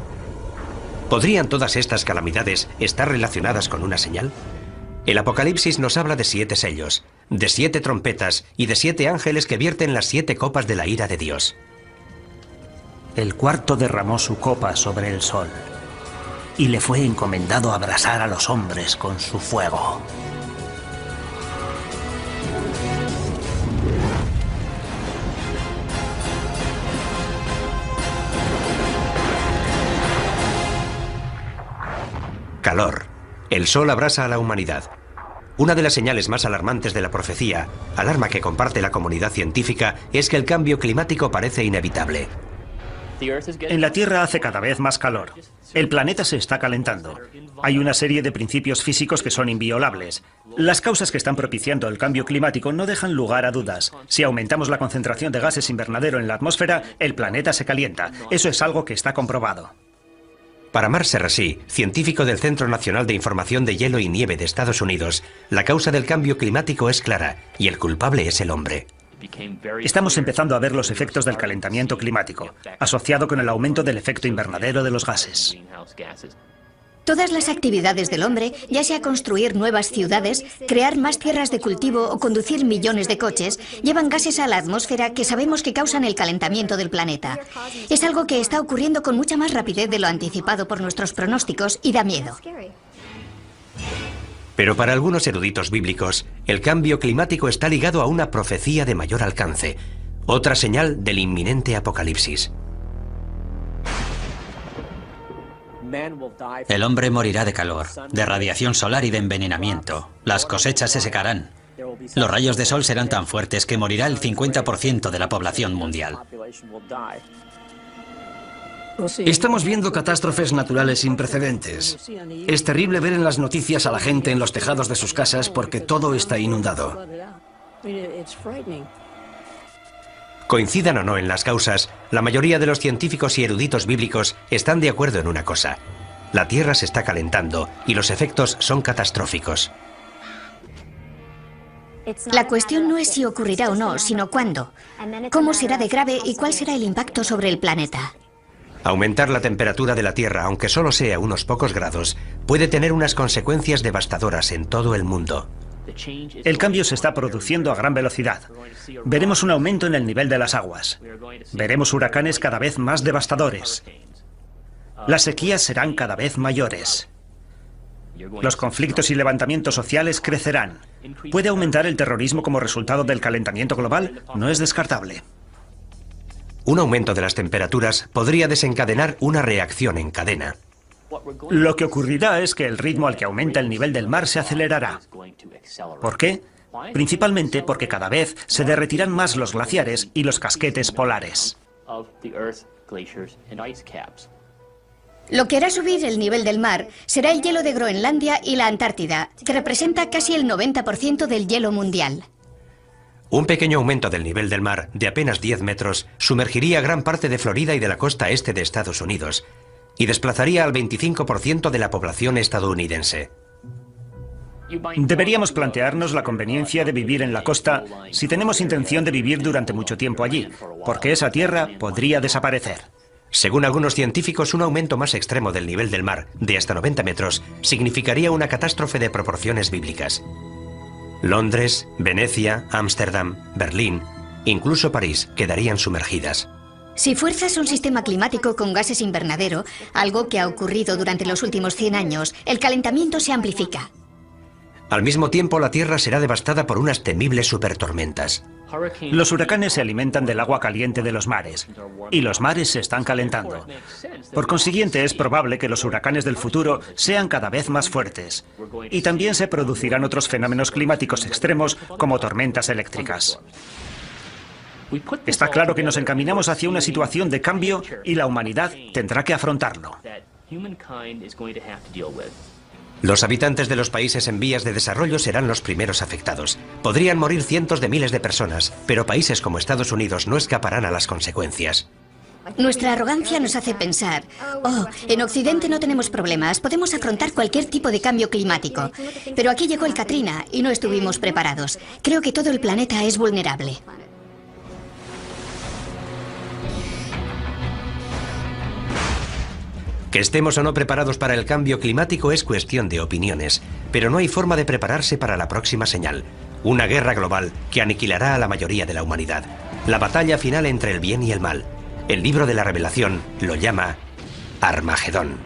¿Podrían todas estas calamidades estar relacionadas con una señal? El Apocalipsis nos habla de 7 sellos, de 7 trompetas y de 7 ángeles que vierten las 7 copas de la ira de Dios. El cuarto derramó su copa sobre el sol. y le fue encomendado abrasar a los hombres con su fuego. Calor. El sol abrasa a la humanidad. Una de las señales más alarmantes de la profecía, alarma que comparte la comunidad científica, es que el cambio climático parece inevitable. En la Tierra hace cada vez más calor. El planeta se está calentando. Hay una serie de principios físicos que son inviolables. Las causas que están propiciando el cambio climático no dejan lugar a dudas. Si aumentamos la concentración de gases invernadero en la atmósfera, el planeta se calienta. Eso es algo que está comprobado. Para Mark Serrasí, científico del Centro Nacional de Información de Hielo y Nieve de Estados Unidos, la causa del cambio climático es clara y el culpable es el hombre. Estamos empezando a ver los efectos del calentamiento climático, asociado con el aumento del efecto invernadero de los gases. Todas las actividades del hombre, ya sea construir nuevas ciudades, crear más tierras de cultivo o conducir millones de coches, llevan gases a la atmósfera que sabemos que causan el calentamiento del planeta. Es algo que está ocurriendo con mucha más rapidez de lo anticipado por nuestros pronósticos y da miedo. Pero para algunos eruditos bíblicos, el cambio climático está ligado a una profecía de mayor alcance, otra señal del inminente apocalipsis. El hombre morirá de calor, de radiación solar y de envenenamiento. Las cosechas se secarán. Los rayos de sol serán tan fuertes que morirá el 50% de la población mundial. Estamos viendo catástrofes naturales sin precedentes. Es terrible ver en las noticias a la gente en los tejados de sus casas porque todo está inundado. Coincidan o no en las causas, la mayoría de los científicos y eruditos bíblicos están de acuerdo en una cosa. La Tierra se está calentando y los efectos son catastróficos. La cuestión no es si ocurrirá o no, sino cuándo. ¿Cómo será de grave y cuál será el impacto sobre el planeta? Aumentar la temperatura de la Tierra, aunque solo sea unos pocos grados, puede tener unas consecuencias devastadoras en todo el mundo. El cambio se está produciendo a gran velocidad. Veremos un aumento en el nivel de las aguas. Veremos huracanes cada vez más devastadores. Las sequías serán cada vez mayores. Los conflictos y levantamientos sociales crecerán. ¿Puede aumentar el terrorismo como resultado del calentamiento global? No es descartable. Un aumento de las temperaturas podría desencadenar una reacción en cadena. Lo que ocurrirá es que el ritmo al que aumenta el nivel del mar se acelerará. ¿Por qué? Principalmente porque cada vez se derretirán más los glaciares y los casquetes polares. Lo que hará subir el nivel del mar será el hielo de Groenlandia y la Antártida, que representa casi el 90% del hielo mundial. Un pequeño aumento del nivel del mar, de apenas 10 metros, sumergiría gran parte de Florida y de la costa este de Estados Unidos, y desplazaría al 25% de la población estadounidense. Deberíamos plantearnos la conveniencia de vivir en la costa si tenemos intención de vivir durante mucho tiempo allí, porque esa tierra podría desaparecer. Según algunos científicos, un aumento más extremo del nivel del mar, de hasta 90 metros, significaría una catástrofe de proporciones bíblicas. Londres, Venecia, Ámsterdam, Berlín, incluso París quedarían sumergidas. Si fuerzas un sistema climático con gases invernadero, algo que ha ocurrido durante los últimos 100 años, el calentamiento se amplifica. Al mismo tiempo, la Tierra será devastada por unas temibles supertormentas. Los huracanes se alimentan del agua caliente de los mares, y los mares se están calentando. Por consiguiente, es probable que los huracanes del futuro sean cada vez más fuertes, y también se producirán otros fenómenos climáticos extremos como tormentas eléctricas. Está claro que nos encaminamos hacia una situación de cambio y la humanidad tendrá que afrontarlo. Los habitantes de los países en vías de desarrollo serán los primeros afectados. Podrían morir cientos de miles de personas, pero países como Estados Unidos no escaparán a las consecuencias. Nuestra arrogancia nos hace pensar, oh, en Occidente no tenemos problemas, podemos afrontar cualquier tipo de cambio climático. Pero aquí llegó el Katrina y no estuvimos preparados. Creo que todo el planeta es vulnerable. Que estemos o no preparados para el cambio climático es cuestión de opiniones, pero no hay forma de prepararse para la próxima señal. Una guerra global que aniquilará a la mayoría de la humanidad. La batalla final entre el bien y el mal. El libro de la Revelación lo llama Armagedón.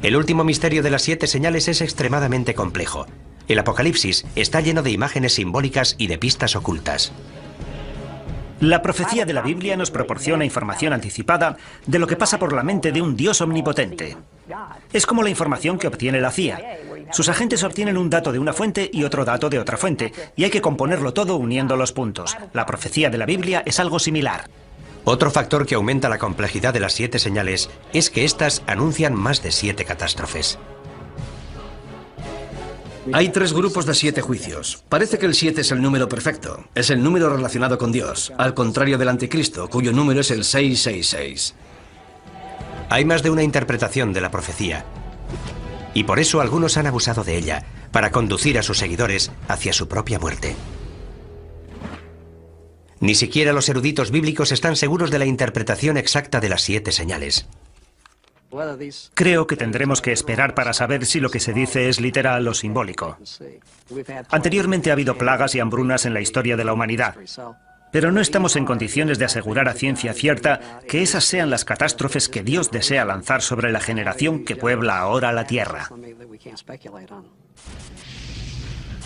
El último misterio de las 7 señales es extremadamente complejo. El Apocalipsis está lleno de imágenes simbólicas y de pistas ocultas. La profecía de la Biblia nos proporciona información anticipada de lo que pasa por la mente de un Dios omnipotente. Es como la información que obtiene la CIA. Sus agentes obtienen un dato de una fuente y otro dato de otra fuente, y hay que componerlo todo uniendo los puntos. La profecía de la Biblia es algo similar. Otro factor que aumenta la complejidad de las 7 señales es que éstas anuncian más de 7 catástrofes. Hay 3 grupos de 7 juicios. Parece que el 7 es el número perfecto. Es el número relacionado con Dios, al contrario del anticristo, cuyo número es el 666. Hay más de una interpretación de la profecía. Y por eso algunos han abusado de ella, para conducir a sus seguidores hacia su propia muerte. Ni siquiera los eruditos bíblicos están seguros de la interpretación exacta de las 7 señales. Creo que tendremos que esperar para saber si lo que se dice es literal o simbólico. Anteriormente ha habido plagas y hambrunas en la historia de la humanidad, pero no estamos en condiciones de asegurar a ciencia cierta que esas sean las catástrofes que Dios desea lanzar sobre la generación que puebla ahora la tierra.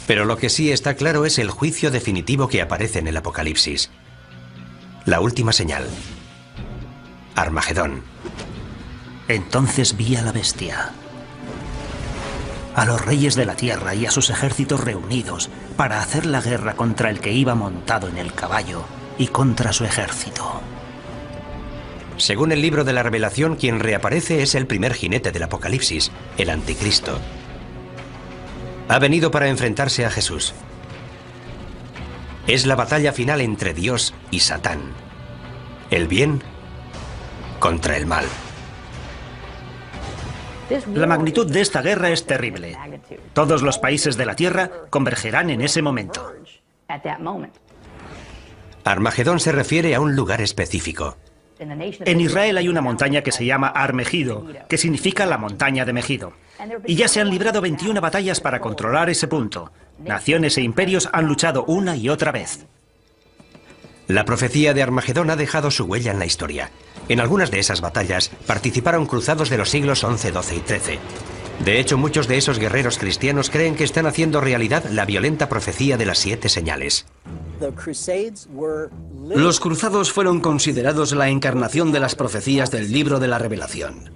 Pero lo que sí está claro es el juicio definitivo que aparece en el Apocalipsis. La última señal. Armagedón. Entonces vi a la bestia, a los reyes de la tierra y a sus ejércitos reunidos para hacer la guerra contra el que iba montado en el caballo y contra su ejército. Según el libro de la Revelación, quien reaparece es el primer jinete del Apocalipsis, el Anticristo. Ha venido para enfrentarse a Jesús. Es la batalla final entre Dios y Satán. El bien contra el mal. La magnitud de esta guerra es terrible. Todos los países de la Tierra convergerán en ese momento. Armagedón se refiere a un lugar específico. En Israel hay una montaña que se llama Har Megido, que significa la montaña de Megido. Y ya se han librado 21 batallas para controlar ese punto. Naciones e imperios han luchado una y otra vez. La profecía de Armagedón ha dejado su huella en la historia. En algunas de esas batallas participaron cruzados de los siglos XI, XII y XIII. De hecho, muchos de esos guerreros cristianos creen que están haciendo realidad la violenta profecía de las 7 señales. Los cruzados fueron considerados la encarnación de las profecías del libro de la Revelación,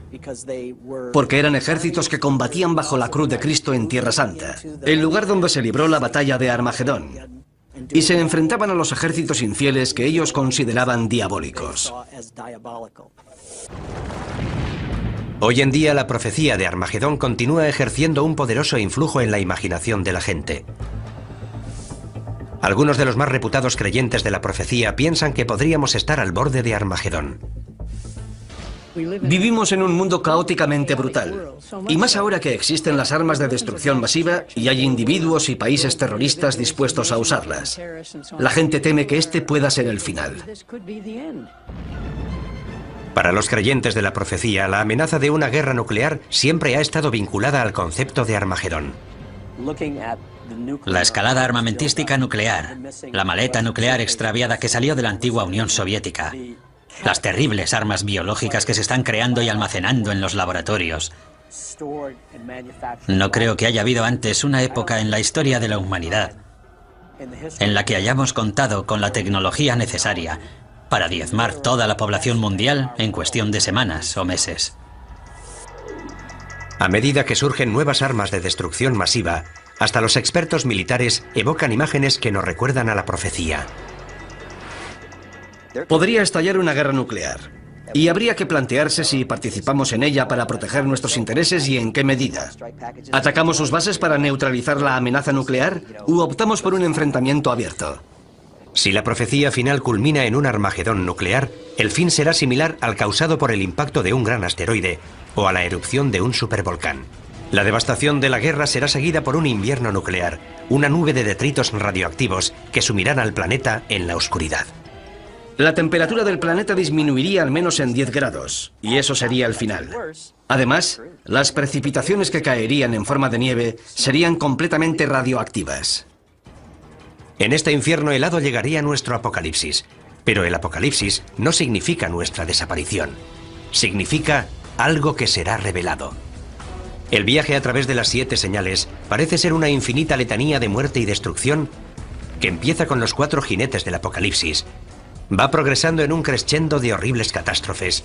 porque eran ejércitos que combatían bajo la cruz de Cristo en Tierra Santa, el lugar donde se libró la batalla de Armagedón, y se enfrentaban a los ejércitos infieles que ellos consideraban diabólicos. Hoy en día la profecía de Armagedón continúa ejerciendo un poderoso influjo en la imaginación de la gente. Algunos de los más reputados creyentes de la profecía piensan que podríamos estar al borde de Armagedón. Vivimos en un mundo caóticamente brutal, y más ahora que existen las armas de destrucción masiva y hay individuos y países terroristas dispuestos a usarlas. La gente teme que este pueda ser el final. Para los creyentes de la profecía, la amenaza de una guerra nuclear siempre ha estado vinculada al concepto de Armagedón. La escalada armamentística nuclear, la maleta nuclear extraviada que salió de la antigua Unión Soviética, las terribles armas biológicas que se están creando y almacenando en los laboratorios. No creo que haya habido antes una época en la historia de la humanidad en la que hayamos contado con la tecnología necesaria para diezmar toda la población mundial en cuestión de semanas o meses. A medida que surgen nuevas armas de destrucción masiva, hasta los expertos militares evocan imágenes que nos recuerdan a la profecía. Podría estallar una guerra nuclear, y habría que plantearse si participamos en ella para proteger nuestros intereses y en qué medida. ¿Atacamos sus bases para neutralizar la amenaza nuclear u optamos por un enfrentamiento abierto? Si la profecía final culmina en un Armagedón nuclear, el fin será similar al causado por el impacto de un gran asteroide o a la erupción de un supervolcán. La devastación de la guerra será seguida por un invierno nuclear, una nube de detritos radioactivos que sumirán al planeta en la oscuridad. La temperatura del planeta disminuiría al menos en 10 grados, y eso sería el final. Además, las precipitaciones que caerían en forma de nieve serían completamente radioactivas. En este infierno helado llegaría nuestro apocalipsis, pero el apocalipsis no significa nuestra desaparición. Significa algo que será revelado. El viaje a través de las 7 señales parece ser una infinita letanía de muerte y destrucción que empieza con los 4 jinetes del Apocalipsis, va progresando en un crescendo de horribles catástrofes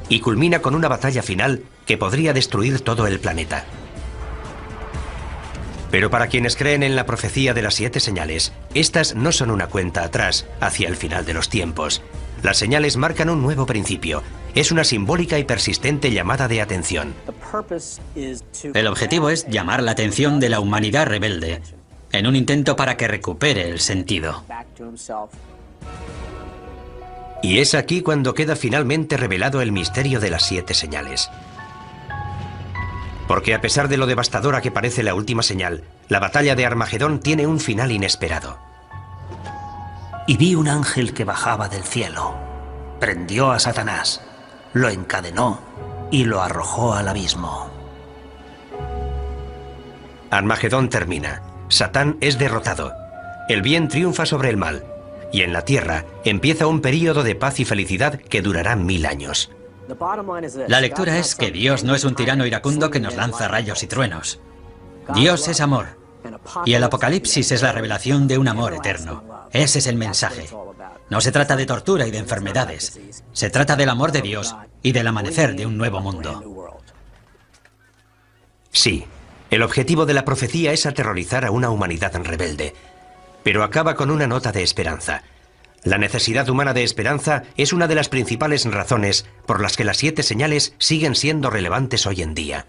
y culmina con una batalla final que podría destruir todo el planeta. Pero para quienes creen en la profecía de las 7 señales, estas no son una cuenta atrás hacia el final de los tiempos. Las señales marcan un nuevo principio. Es una simbólica y persistente llamada de atención. El objetivo es llamar la atención de la humanidad rebelde, en un intento para que recupere el sentido. Y es aquí cuando queda finalmente revelado el misterio de las 7 señales. Porque a pesar de lo devastadora que parece la última señal, la batalla de Armagedón tiene un final inesperado. Y vi un ángel que bajaba del cielo, prendió a Satanás, lo encadenó y lo arrojó al abismo. Armagedón termina. Satán es derrotado. El bien triunfa sobre el mal. Y en la tierra empieza un período de paz y felicidad que durará 1000 años. La lectura es que Dios no es un tirano iracundo que nos lanza rayos y truenos. Dios es amor. Y el Apocalipsis es la revelación de un amor eterno. Ese es el mensaje. No se trata de tortura y de enfermedades. Se trata del amor de Dios y del amanecer de un nuevo mundo. Sí, el objetivo de la profecía es aterrorizar a una humanidad rebelde. Pero acaba con una nota de esperanza. La necesidad humana de esperanza es una de las principales razones por las que las 7 señales siguen siendo relevantes hoy en día.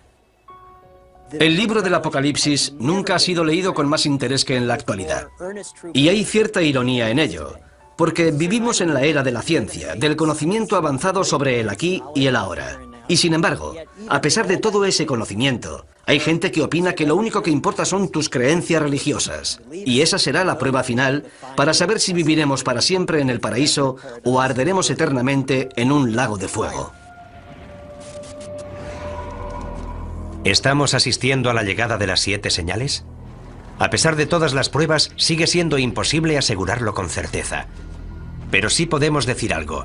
El libro del Apocalipsis nunca ha sido leído con más interés que en la actualidad. Y hay cierta ironía en ello, porque vivimos en la era de la ciencia, del conocimiento avanzado sobre el aquí y el ahora. Y sin embargo, a pesar de todo ese conocimiento, hay gente que opina que lo único que importa son tus creencias religiosas. Y esa será la prueba final para saber si viviremos para siempre en el paraíso o arderemos eternamente en un lago de fuego. ¿Estamos asistiendo a la llegada de las 7 señales? A pesar de todas las pruebas, sigue siendo imposible asegurarlo con certeza. Pero sí podemos decir algo.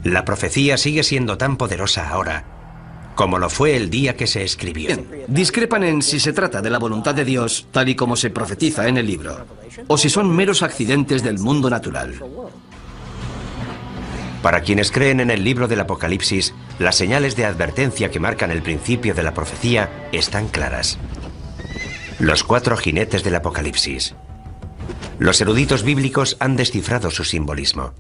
La profecía sigue siendo tan poderosa ahora como lo fue el día que se escribió. Bien, discrepan en si se trata de la voluntad de Dios, tal y como se profetiza en el libro, o si son meros accidentes del mundo natural. Para quienes creen en el libro del Apocalipsis, las señales de advertencia que marcan el principio de la profecía están claras. Los 4 jinetes del Apocalipsis. Los eruditos bíblicos han descifrado su simbolismo.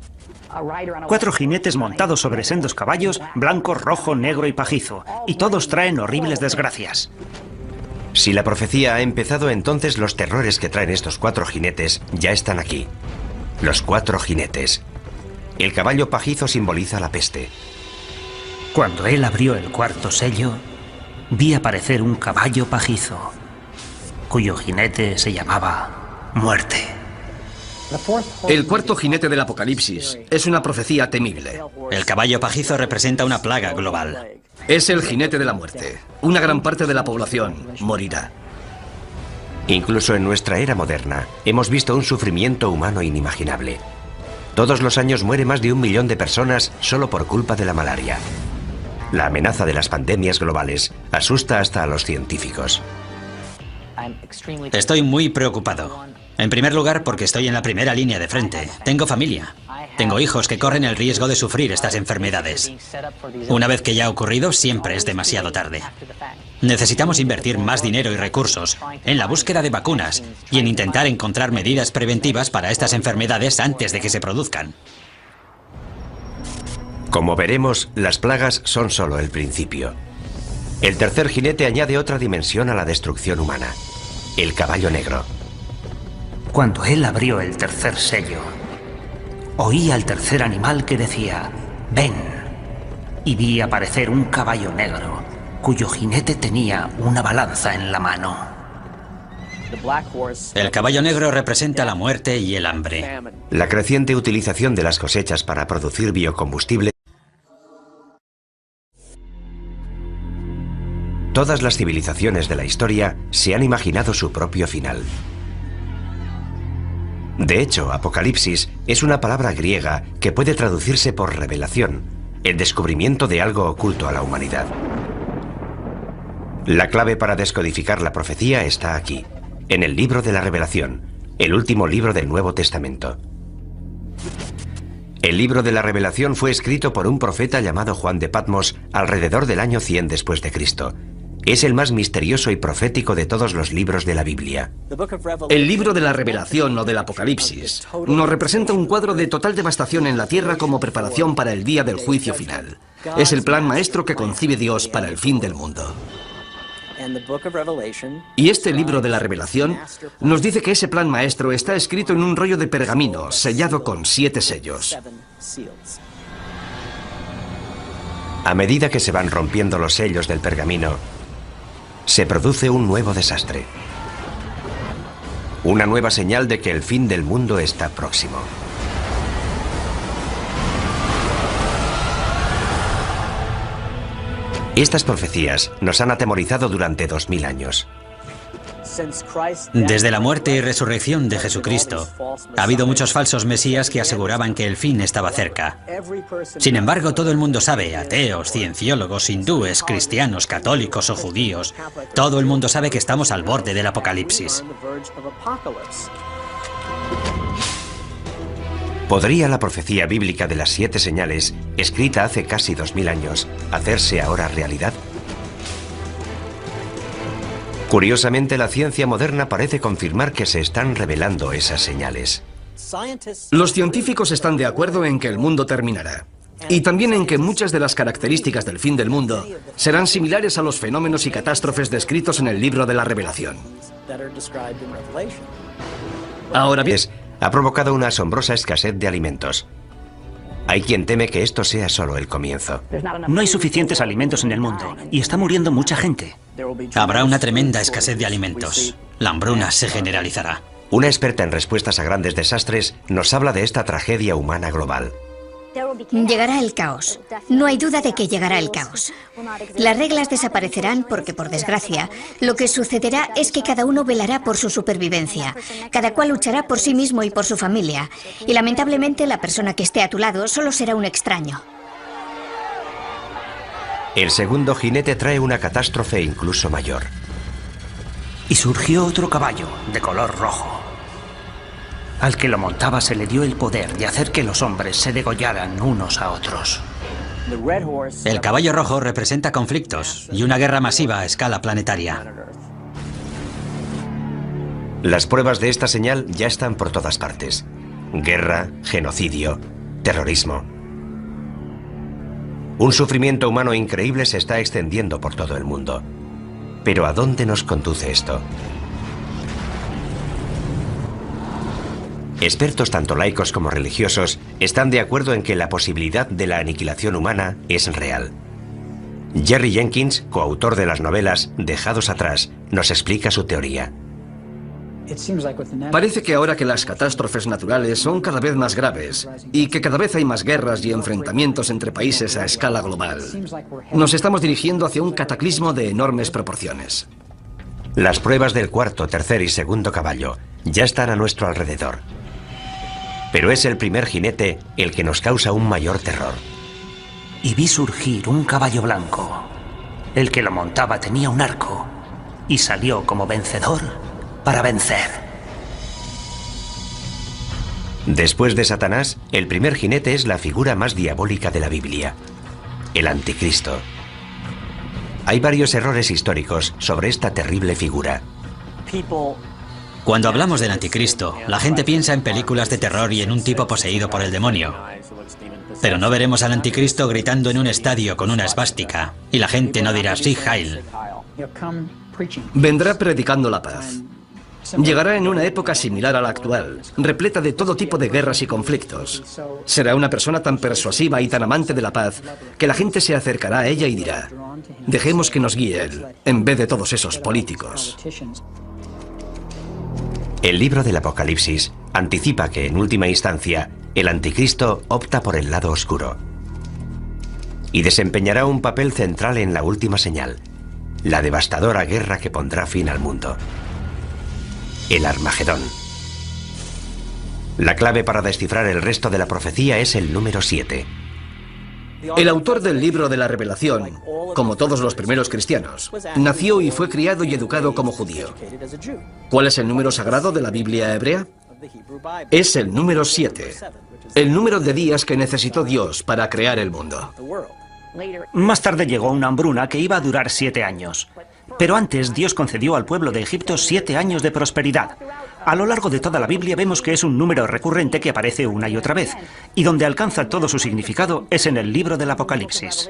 4 jinetes montados sobre sendos caballos, blanco, rojo, negro y pajizo, y todos traen horribles desgracias. Si la profecía ha empezado, entonces los terrores que traen estos 4 jinetes ya están aquí. Los 4 jinetes. El caballo pajizo simboliza la peste. Cuando él abrió el 4º sello, vi aparecer un caballo pajizo, cuyo jinete se llamaba Muerte. El 4º jinete del Apocalipsis es una profecía temible. El caballo pajizo representa una plaga global. Es el jinete de la muerte. Una gran parte de la población morirá. Incluso en nuestra era moderna, hemos visto un sufrimiento humano inimaginable. Todos los años muere más de 1 millón de personas solo por culpa de la malaria. La amenaza de las pandemias globales asusta hasta a los científicos. Estoy muy preocupado. En primer lugar, porque estoy en la primera línea de frente. Tengo familia. Tengo hijos que corren el riesgo de sufrir estas enfermedades. Una vez que ya ha ocurrido, siempre es demasiado tarde. Necesitamos invertir más dinero y recursos en la búsqueda de vacunas y en intentar encontrar medidas preventivas para estas enfermedades antes de que se produzcan. Como veremos, las plagas son solo el principio. El 3er jinete añade otra dimensión a la destrucción humana. El caballo negro. Cuando él abrió el 3er sello, oí al 3er animal que decía, ven, y vi aparecer un caballo negro, cuyo jinete tenía una balanza en la mano. El caballo negro representa la muerte y el hambre. La creciente utilización de las cosechas para producir biocombustible. Todas las civilizaciones de la historia se han imaginado su propio final. De hecho, Apocalipsis es una palabra griega que puede traducirse por revelación, el descubrimiento de algo oculto a la humanidad. La clave para descodificar la profecía está aquí, en el libro de la Revelación, el último libro del Nuevo Testamento. El libro de la Revelación fue escrito por un profeta llamado Juan de Patmos alrededor del año 100 después de Cristo. Es el más misterioso y profético de todos los libros de la Biblia. El libro de la Revelación o del Apocalipsis nos representa un cuadro de total devastación en la tierra como preparación para el día del juicio final. Es el plan maestro que concibe Dios para el fin del mundo. Y este libro de la Revelación nos dice que ese plan maestro está escrito en un rollo de pergamino sellado con 7 sellos. A medida que se van rompiendo los sellos del pergamino, se produce un nuevo desastre. Una nueva señal de que el fin del mundo está próximo. Estas profecías nos han atemorizado durante 2000 años. Desde la muerte y resurrección de Jesucristo, ha habido muchos falsos mesías que aseguraban que el fin estaba cerca. Sin embargo, todo el mundo sabe, ateos, cienciólogos, hindúes, cristianos, católicos o judíos, todo el mundo sabe que estamos al borde del apocalipsis. ¿Podría la profecía bíblica de las 7 señales, escrita hace casi 2000 años, hacerse ahora realidad? Curiosamente, la ciencia moderna parece confirmar que se están revelando esas señales. Los científicos están de acuerdo en que el mundo terminará. Y también en que muchas de las características del fin del mundo serán similares a los fenómenos y catástrofes descritos en el libro de la Revelación. Ahora bien, ha provocado una asombrosa escasez de alimentos. Hay quien teme que esto sea solo el comienzo. No hay suficientes alimentos en el mundo y está muriendo mucha gente. Habrá una tremenda escasez de alimentos. La hambruna se generalizará. Una experta en respuestas a grandes desastres nos habla de esta tragedia humana global. Llegará el caos. No hay duda de que llegará el caos. Las reglas desaparecerán porque, por desgracia, lo que sucederá es que cada uno velará por su supervivencia. Cada cual luchará por sí mismo y por su familia. Y lamentablemente la persona que esté a tu lado solo será un extraño. El segundo jinete trae una catástrofe incluso mayor. Y surgió otro caballo de color rojo. Al que lo montaba se le dio el poder de hacer que los hombres se degollaran unos a otros. El caballo rojo representa conflictos y una guerra masiva a escala planetaria. Las pruebas de esta señal ya están por todas partes. Guerra, genocidio, terrorismo. Un sufrimiento humano increíble se está extendiendo por todo el mundo. Pero ¿a dónde nos conduce esto? Expertos tanto laicos como religiosos están de acuerdo en que la posibilidad de la aniquilación humana es real. Jerry Jenkins, coautor de las novelas Dejados atrás, nos explica su teoría. Parece que ahora que las catástrofes naturales son cada vez más graves y que cada vez hay más guerras y enfrentamientos entre países a escala global, nos estamos dirigiendo hacia un cataclismo de enormes proporciones. Las pruebas del cuarto, tercer y segundo caballo ya están a nuestro alrededor. Pero es el primer jinete el que nos causa un mayor terror. Y vi surgir un caballo blanco. El que lo montaba tenía un arco y salió como vencedor para vencer. Después de Satanás, el primer jinete es la figura más diabólica de la Biblia, el Anticristo. Hay varios errores históricos sobre esta terrible figura. Cuando hablamos del anticristo, la gente piensa en películas de terror y en un tipo poseído por el demonio. Pero no veremos al anticristo gritando en un estadio con una esvástica, y la gente no dirá "Sí, Heil". Vendrá predicando la paz. Llegará en una época similar a la actual, repleta de todo tipo de guerras y conflictos. Será una persona tan persuasiva y tan amante de la paz que la gente se acercará a ella y dirá: dejemos que nos guíe él, en vez de todos esos políticos. El libro del Apocalipsis anticipa que, en última instancia, el anticristo opta por el lado oscuro y desempeñará un papel central en la última señal, la devastadora guerra que pondrá fin al mundo. El Armagedón. La clave para descifrar el resto de la profecía es el número 7. El autor del libro de la Revelación, como todos los primeros cristianos, nació y fue criado y educado como judío. ¿Cuál es el número sagrado de la Biblia hebrea? Es el número 7, el número de días que necesitó Dios para crear el mundo. Más tarde llegó una hambruna que iba a durar 7 años. Pero antes Dios concedió al pueblo de Egipto 7 años de prosperidad. A lo largo de toda la Biblia vemos que es un número recurrente que aparece una y otra vez, y donde alcanza todo su significado es en el libro del Apocalipsis.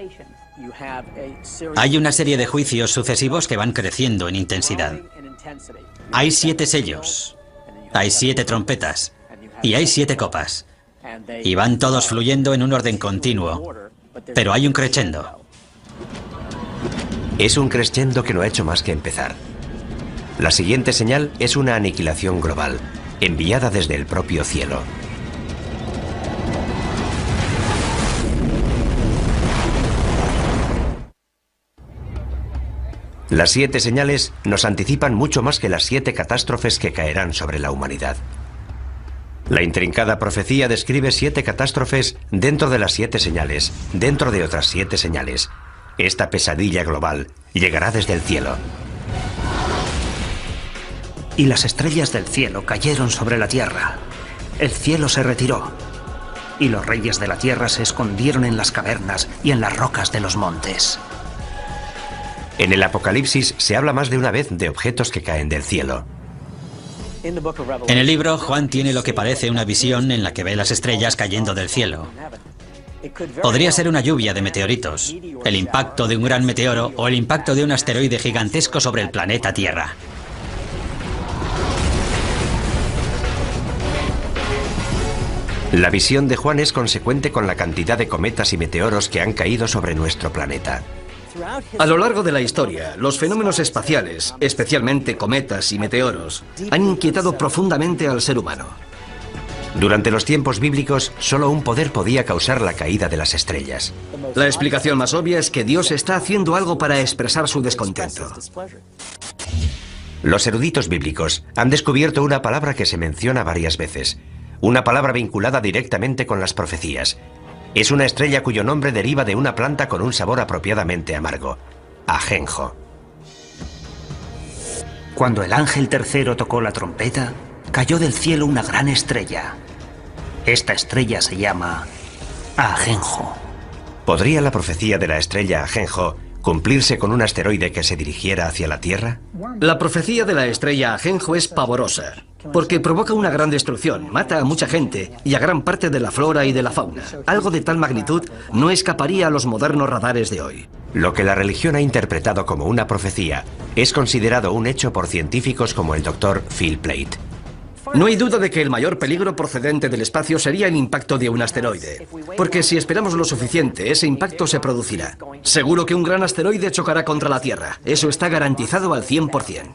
Hay una serie de juicios sucesivos que van creciendo en intensidad. Hay 7 sellos, hay 7 trompetas y hay 7 copas. Y van todos fluyendo en un orden continuo, pero hay un crescendo. Es un crescendo que no ha hecho más que empezar. La siguiente señal es una aniquilación global, enviada desde el propio cielo. Las 7 señales nos anticipan mucho más que las 7 catástrofes que caerán sobre la humanidad. La intrincada profecía describe 7 catástrofes dentro de las 7 señales, dentro de otras 7 señales. Esta pesadilla global llegará desde el cielo. Y las estrellas del cielo cayeron sobre la tierra. El cielo se retiró. Y los reyes de la tierra se escondieron en las cavernas y en las rocas de los montes. En el Apocalipsis se habla más de una vez de objetos que caen del cielo. En el libro, Juan tiene lo que parece una visión en la que ve las estrellas cayendo del cielo. Podría ser una lluvia de meteoritos, el impacto de un gran meteoro o el impacto de un asteroide gigantesco sobre el planeta Tierra. La visión de Juan es consecuente con la cantidad de cometas y meteoros que han caído sobre nuestro planeta. A lo largo de la historia, los fenómenos espaciales, especialmente cometas y meteoros, han inquietado profundamente al ser humano. Durante los tiempos bíblicos, solo un poder podía causar la caída de las estrellas. La explicación más obvia es que Dios está haciendo algo para expresar su descontento. Los eruditos bíblicos han descubierto una palabra que se menciona varias veces, una palabra vinculada directamente con las profecías. Es una estrella cuyo nombre deriva de una planta con un sabor apropiadamente amargo, ajenjo. Cuando el ángel tercero tocó la trompeta, cayó del cielo una gran estrella. Esta estrella se llama Ajenjo. ¿Podría la profecía de la estrella Ajenjo cumplirse con un asteroide que se dirigiera hacia la Tierra? La profecía de la estrella Ajenjo es pavorosa, porque provoca una gran destrucción, mata a mucha gente y a gran parte de la flora y de la fauna. Algo de tal magnitud no escaparía a los modernos radares de hoy. Lo que la religión ha interpretado como una profecía es considerado un hecho por científicos como el Dr. Phil Plait. No hay duda de que el mayor peligro procedente del espacio sería el impacto de un asteroide, porque si esperamos lo suficiente, ese impacto se producirá. Seguro que un gran asteroide chocará contra la Tierra. Eso está garantizado al 100%.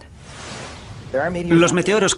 Los meteoros caen